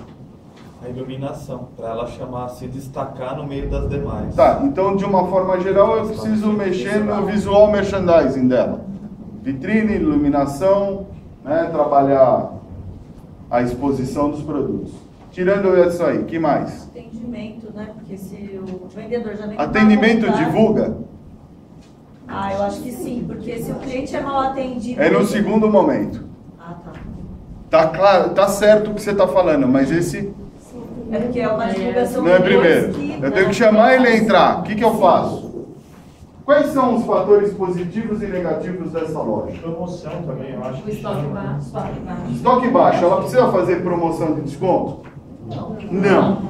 A iluminação, para ela se destacar no meio das demais. Tá, então de uma forma geral eu preciso mexer no visual merchandising dela. Vitrine, iluminação, né, trabalhar a exposição dos produtos. Tirando isso aí, que mais? Atendimento, né? Porque se o vendedor já vem... Atendimento divulga? Eu acho que sim, porque se o cliente é mal atendido... É no segundo momento. Tá. Tá claro, tá certo o que você está falando, mas esse... É porque é uma divulgação... Não é primeiro. Eu tenho que chamar ele a entrar. O que eu faço? Quais são os fatores positivos e negativos dessa loja? Promoção também, eu acho. O estoque baixo. Estoque baixo. Ela precisa fazer promoção de desconto? Não.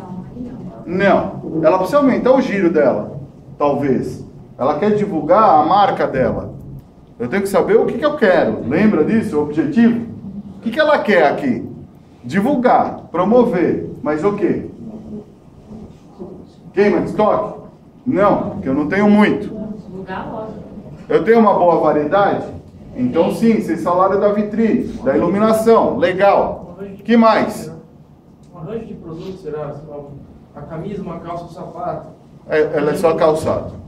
Ela precisa aumentar o giro dela, talvez. Ela quer divulgar a marca dela. Eu tenho que saber o que eu quero. Lembra disso? O objetivo? O que ela quer aqui? Divulgar, promover. Mas o quê? Queima de estoque? Não, porque eu não tenho muito. Divulgar a loja. Eu tenho uma boa variedade? Então sim, vocês falaram da vitrine, da iluminação. Legal. Que mais? Um arranjo de produtos, será? A camisa, uma calça, um sapato. Ela é só calçado.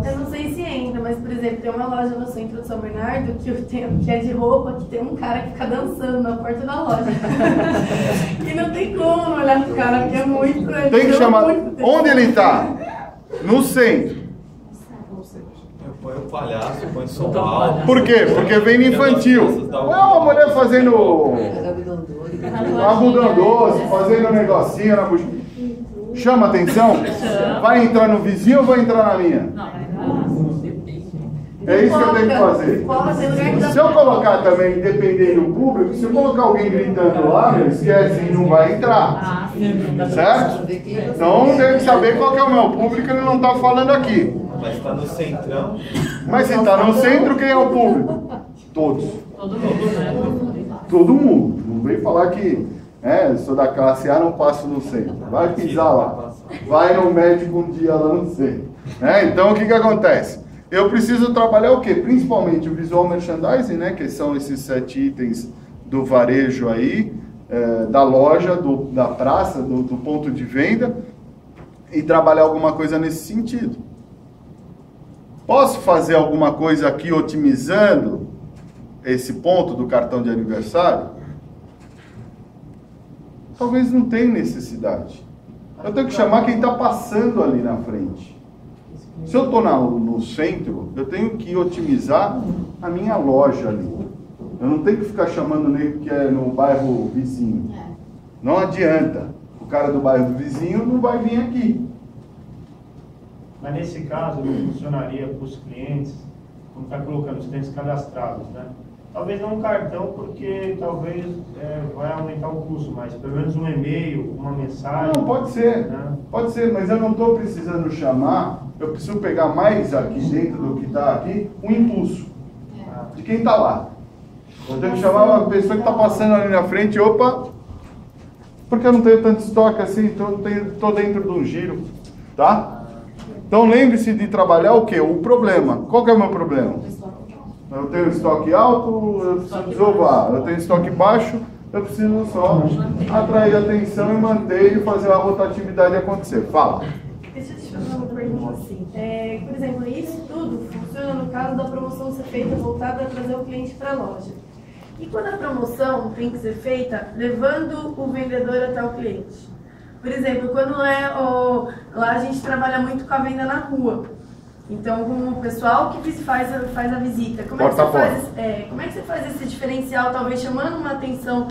Eu não sei se entra, mas, por exemplo, tem uma loja no centro de São Bernardo que é de roupa, que tem um cara que fica dançando na porta da loja. E não tem como não olhar pro cara, porque é muito... Tem que chamar... Onde ele está? No centro. Põe o palhaço, põe São Paulo. Por quê? Porque vem no infantil. Não, a mulher fazendo... algodão doce, fazendo um negocinho na bucha. Chama atenção? Vai entrar no vizinho ou vai entrar na minha? É isso que eu tenho que fazer. Se eu colocar também, dependendo do público, se eu colocar alguém gritando lá, esquece, não vai entrar. Certo? Então tem que saber qual que é o meu público, ele não está falando aqui. Mas está no centrão. Mas se está no centro, quem é o público? Todos. Todo mundo. Não vem falar que... sou da classe A, não passo no centro. Vai pisar lá. Vai no médico um dia lá no centro. Então, o que acontece? Eu preciso trabalhar o quê? Principalmente o visual merchandising, né? Que são esses 7 itens do varejo aí, da loja, da praça, do ponto de venda, e trabalhar alguma coisa nesse sentido. Posso fazer alguma coisa aqui otimizando esse ponto do cartão de aniversário? Talvez não tenha necessidade. Eu tenho que chamar quem está passando ali na frente. Se eu estou no centro, eu tenho que otimizar a minha loja ali. Eu não tenho que ficar chamando nem que é no bairro vizinho. Não adianta. O cara do bairro vizinho não vai vir aqui. Mas nesse caso, não funcionaria para os clientes, como está colocando os clientes cadastrados, né? Talvez não um cartão, porque talvez vai aumentar o custo, mas pelo menos um e-mail, uma mensagem... Não, pode ser, né? Pode ser, mas eu não estou precisando chamar, eu preciso pegar mais aqui dentro do que está aqui, um impulso de quem está lá. Eu tenho que chamar uma pessoa que está passando ali na frente, opa, porque eu não tenho tanto estoque assim, então estou dentro de um giro, tá? Então lembre-se de trabalhar o quê? O problema. Qual que é o meu problema? Eu tenho estoque alto, eu preciso desovar. Eu tenho estoque baixo, eu preciso só atrair atenção e manter e fazer a rotatividade acontecer. Fala. Deixa eu te fazer uma pergunta assim. Por exemplo, isso tudo funciona no caso da promoção ser feita voltada a trazer o cliente para a loja. E quando a promoção tem que ser feita levando o vendedor até o cliente? Por exemplo, quando lá a gente trabalha muito com a venda na rua. Então, com o pessoal que faz a visita. Como é que você faz esse diferencial, talvez chamando uma atenção?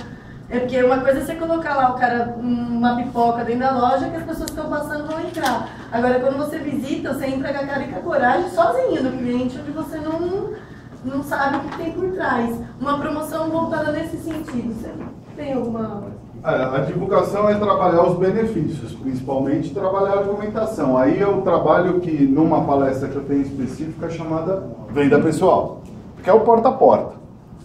Porque uma coisa é você colocar lá o cara, uma pipoca dentro da loja que as pessoas que estão passando vão entrar. Agora, quando você visita, você entra com a cara e com a coragem sozinho do cliente, onde você não sabe o que tem por trás. Uma promoção voltada nesse sentido. Você tem alguma... A divulgação é trabalhar os benefícios, principalmente trabalhar a argumentação. Aí é o trabalho que, numa palestra que eu tenho específica, chamada venda pessoal, que é o porta a porta.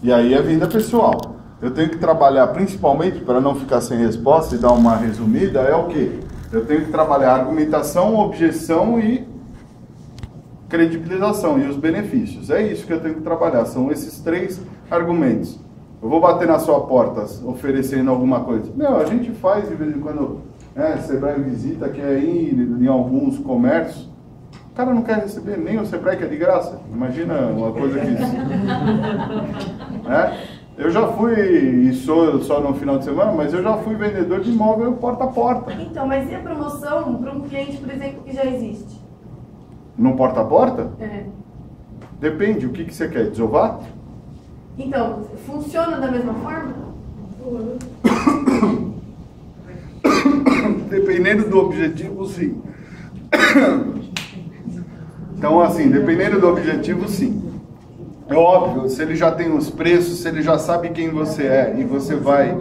E aí é venda pessoal. Eu tenho que trabalhar, principalmente, para não ficar sem resposta e dar uma resumida, é o quê? Eu tenho que trabalhar argumentação, objeção e credibilização e os benefícios. É isso que eu tenho que trabalhar, são esses 3 argumentos. Eu vou bater na sua porta oferecendo alguma coisa. A gente faz de vez em quando, Sebrae visita, quer ir em alguns comércios. O cara não quer receber nem o Sebrae, que é de graça. Imagina uma coisa que isso. Eu já fui, e sou só no final de semana, mas eu já fui vendedor de imóvel porta a porta. Então, mas e a promoção para um cliente, por exemplo, que já existe? No porta a porta? É. Depende, o que você quer? Desovar? Então, funciona da mesma forma? Dependendo do objetivo, sim. Então, assim, dependendo do objetivo, sim. É óbvio, se ele já tem os preços, se ele já sabe quem você é e você vai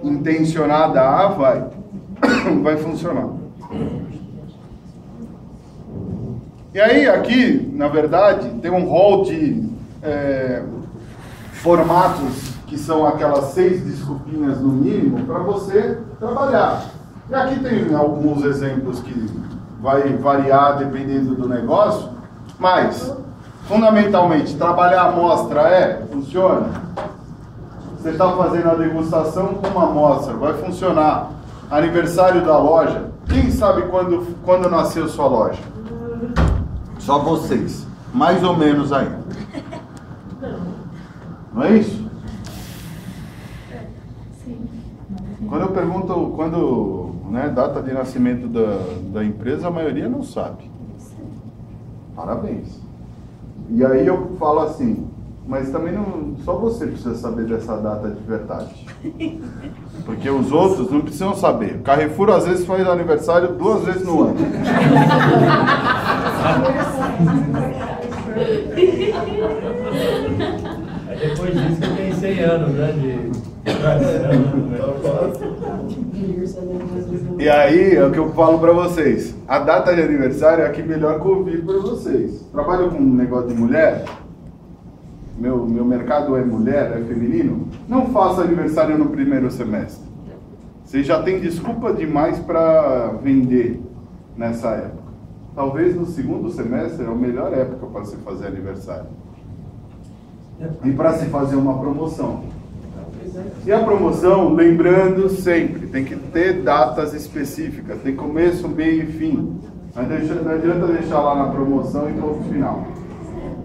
intencionada a vai funcionar. E aí, aqui, na verdade, tem um rol de formatos que são aquelas 6 desculpinhas no mínimo para você trabalhar. E aqui tem alguns exemplos que vai variar dependendo do negócio, mas fundamentalmente trabalhar a amostra funciona. Você está fazendo a degustação com uma amostra, vai funcionar. Aniversário da loja, quem sabe quando nasceu sua loja? Só vocês, mais ou menos ainda. Não é isso? Sim. Quando eu pergunto data de nascimento da empresa, a maioria não sabe. Parabéns. E aí eu falo assim, mas também não, só você precisa saber dessa data de verdade. Porque os outros não precisam saber. O Carrefour às vezes faz aniversário 2 vezes no ano. Depois disso que tem 100 anos, né, de tradição. E aí é o que eu falo pra vocês. A data de aniversário é a que melhor convive pra vocês. Trabalho com um negócio de mulher. Meu mercado é mulher, é feminino. Não faça aniversário no primeiro semestre. Você já tem desculpa demais para vender nessa época. Talvez no segundo semestre é a melhor época para se fazer aniversário. E para se fazer uma promoção. E a promoção, lembrando sempre, tem que ter datas específicas. Tem começo, meio e fim. Não adianta deixar lá na promoção e ponto final.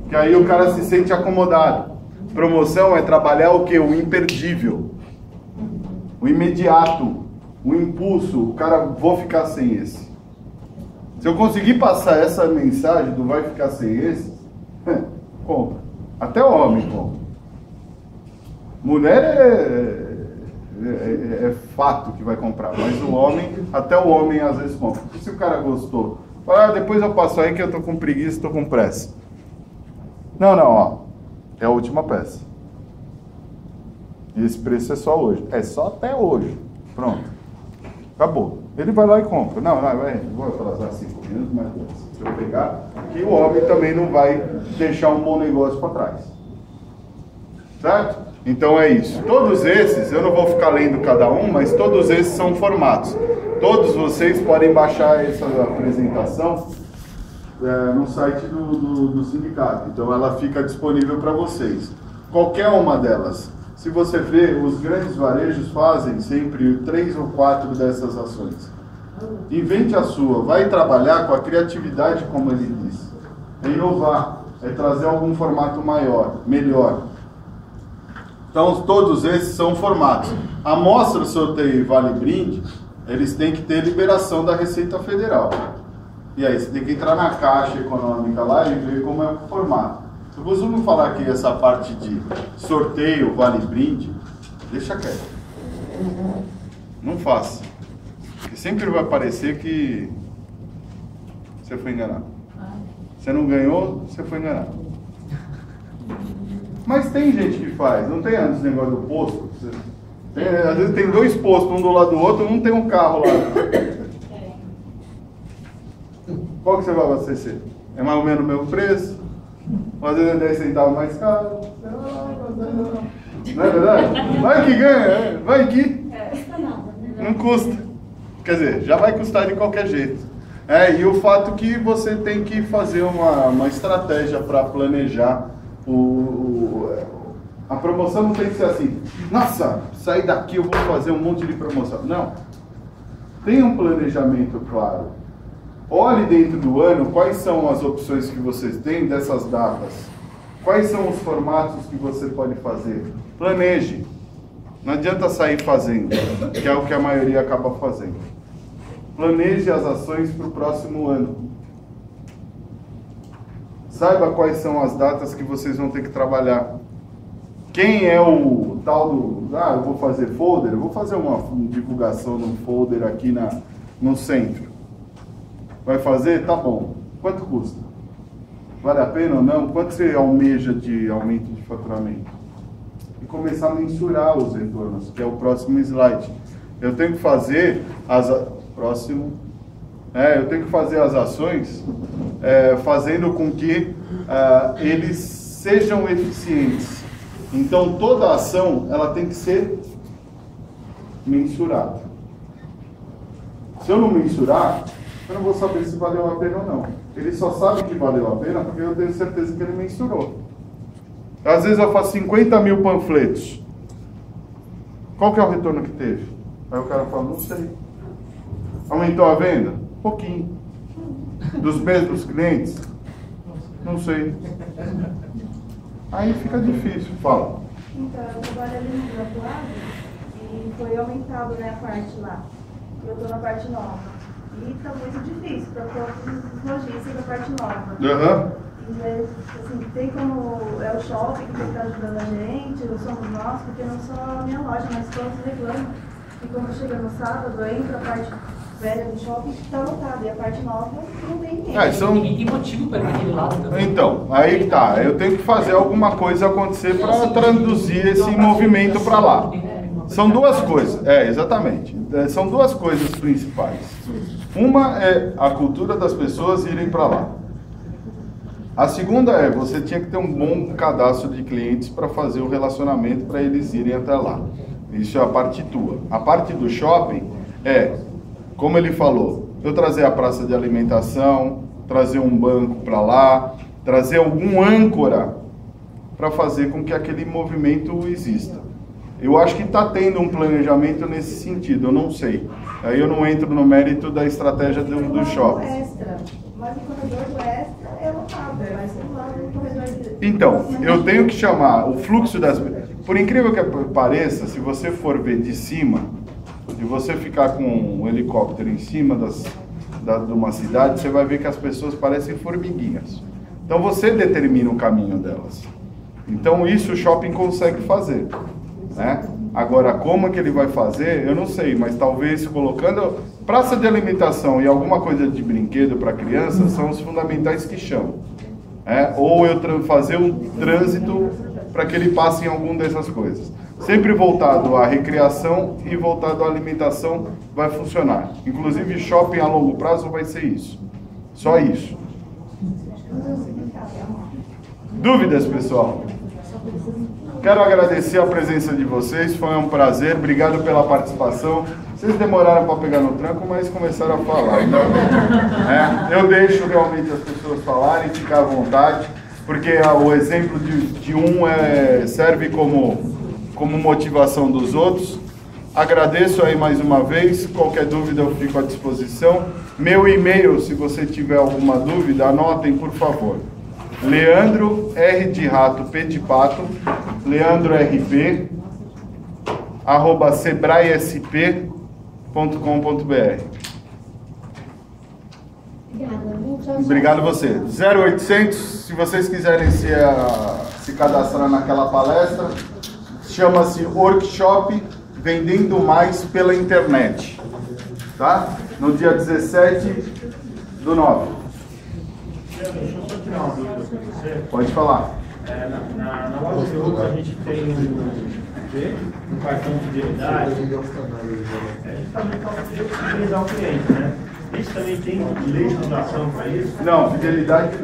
Que aí o cara se sente acomodado. Promoção é trabalhar o quê? O imperdível. O imediato. O impulso. O cara, vou ficar sem esse. Se eu conseguir passar essa mensagem do vai ficar sem esse, compra. Até o homem compra. Mulher é fato que vai comprar, mas o homem, até o homem às vezes compra. E se o cara gostou? Fala, depois eu passo aí que eu tô com preguiça, tô com pressa. Não, ó. É a última peça. E esse preço é só hoje. É só até hoje. Pronto. Acabou. Ele vai lá e compra. Não, vou atrasar 5 minutos, mas se eu pegar, que o homem também não vai deixar um bom negócio para trás. Certo? Então é isso. Todos esses, eu não vou ficar lendo cada um, mas todos esses são formatos. Todos vocês podem baixar essa apresentação no site do sindicato. Então ela fica disponível para vocês. Qualquer uma delas. Se você ver, os grandes varejos fazem sempre 3 ou 4 dessas ações. Invente a sua. Vai trabalhar com a criatividade, como ele disse. É inovar. É trazer algum formato maior, melhor. Então todos esses são formatos. Amostra, sorteio e vale brinde, eles têm que ter liberação da Receita Federal. E aí você tem que entrar na Caixa Econômica lá e ver como é o formato. Eu costumo falar aqui essa parte de sorteio, vale brinde, deixa quieto. Não faça. Porque sempre vai parecer que você foi enganado. Você não ganhou, você foi enganado. Mas tem gente que faz, não tem antes negócio do posto? Às vezes tem 2 postos, um do lado do outro, um tem um carro lá. Qual que você vai abastecer? É mais ou menos o mesmo preço? Ou às vezes é 10 centavos mais caro? Não é verdade? Vai que ganha, vai que. Não custa. Quer dizer, já vai custar de qualquer jeito. E o fato que você tem que fazer uma estratégia para planejar a promoção. Não tem que ser assim, nossa, sair daqui eu vou fazer um monte de promoção. Não. Tem um planejamento claro. Olhe dentro do ano quais são as opções que vocês têm dessas datas. Quais são os formatos que você pode fazer. Planeje. Não adianta sair fazendo, que é o que a maioria acaba fazendo. Planeje as ações para o próximo ano. Saiba quais são as datas que vocês vão ter que trabalhar. Quem é o tal do... eu vou fazer folder, eu vou fazer uma divulgação num folder aqui no centro. Vai fazer? Tá bom. Quanto custa? Vale a pena ou não? Quanto você almeja de aumento de faturamento? E começar a mensurar os retornos, que é o próximo slide. Eu tenho que fazer eu tenho que fazer as ações fazendo com que eles sejam eficientes. Então toda ação ela tem que ser mensurada. Se eu não mensurar, eu não vou saber se valeu a pena ou não. Ele só sabe que valeu a pena porque eu tenho certeza que ele mensurou. Às vezes eu faço 50 mil panfletos. Qual que é o retorno que teve? Aí o cara fala, não sei. Aumentou a venda? Pouquinho. Dos mesmos clientes? Não sei. Aí fica difícil. Fala. Então, eu trabalho ali no graduado e foi aumentado, né, a parte lá. Eu estou na parte nova. E está muito difícil para todos os lojistas da parte nova. E, assim, tem como é o shopping que está ajudando a gente, ou somos nós, porque não só a minha loja, mas todos reclamam. E quando chega no sábado, eu entro a parte velha do shopping está lotada, e a parte nova não tem ninguém. Ninguém tem motivo para ir naquele lado também. Então, aí tá, eu tenho que fazer alguma coisa acontecer para traduzir esse movimento para lá. São duas coisas, exatamente. São duas coisas principais. Uma é a cultura das pessoas irem para lá. A segunda você tinha que ter um bom cadastro de clientes para fazer o relacionamento para eles irem até lá. Isso é a parte tua. A parte do shopping como ele falou, eu trazer a praça de alimentação, trazer um banco para lá, trazer algum âncora para fazer com que aquele movimento exista. Eu acho que está tendo um planejamento nesse sentido, eu não sei. Aí eu não entro no mérito da estratégia do shopping. Mas o corredor do extra é lotado, mas do lado do corredor de... Então, eu tenho que chamar o fluxo das... Por incrível que pareça, se você for ver de cima, e você ficar com um helicóptero em cima de uma cidade, você vai ver que as pessoas parecem formiguinhas. Então você determina o caminho delas. Então isso o shopping consegue fazer, né? Agora, como é que ele vai fazer, eu não sei, mas talvez colocando praça de alimentação e alguma coisa de brinquedo para criança são os fundamentais que chamam. Ou eu fazer um trânsito para que ele passe em alguma dessas coisas. Sempre voltado à recreação e voltado à alimentação vai funcionar. Inclusive shopping a longo prazo vai ser isso. Só isso. Dúvidas, pessoal? Quero agradecer a presença de vocês, foi um prazer, obrigado pela participação. Vocês demoraram para pegar no tranco, mas começaram a falar. Então, eu deixo realmente as pessoas falarem, ficar à vontade, porque o exemplo de um serve como motivação dos outros. Agradeço aí mais uma vez, qualquer dúvida eu fico à disposição. Meu e-mail, se você tiver alguma dúvida, anotem por favor. Leandro, R de rato, P de pato, Leandro RP, @sebraesp.com.br. Obrigado a você. 0800, se vocês quiserem se cadastrar naquela palestra, chama-se Workshop Vendendo Mais pela Internet, tá? No dia 17/9. Deixa eu só tirar uma dúvida com você. Pode falar. Na loja de roupa a gente tem um cartão de fidelidade. Justamente para fidelizar o cliente, né? Isso também tem legislação para isso? Não, fidelidade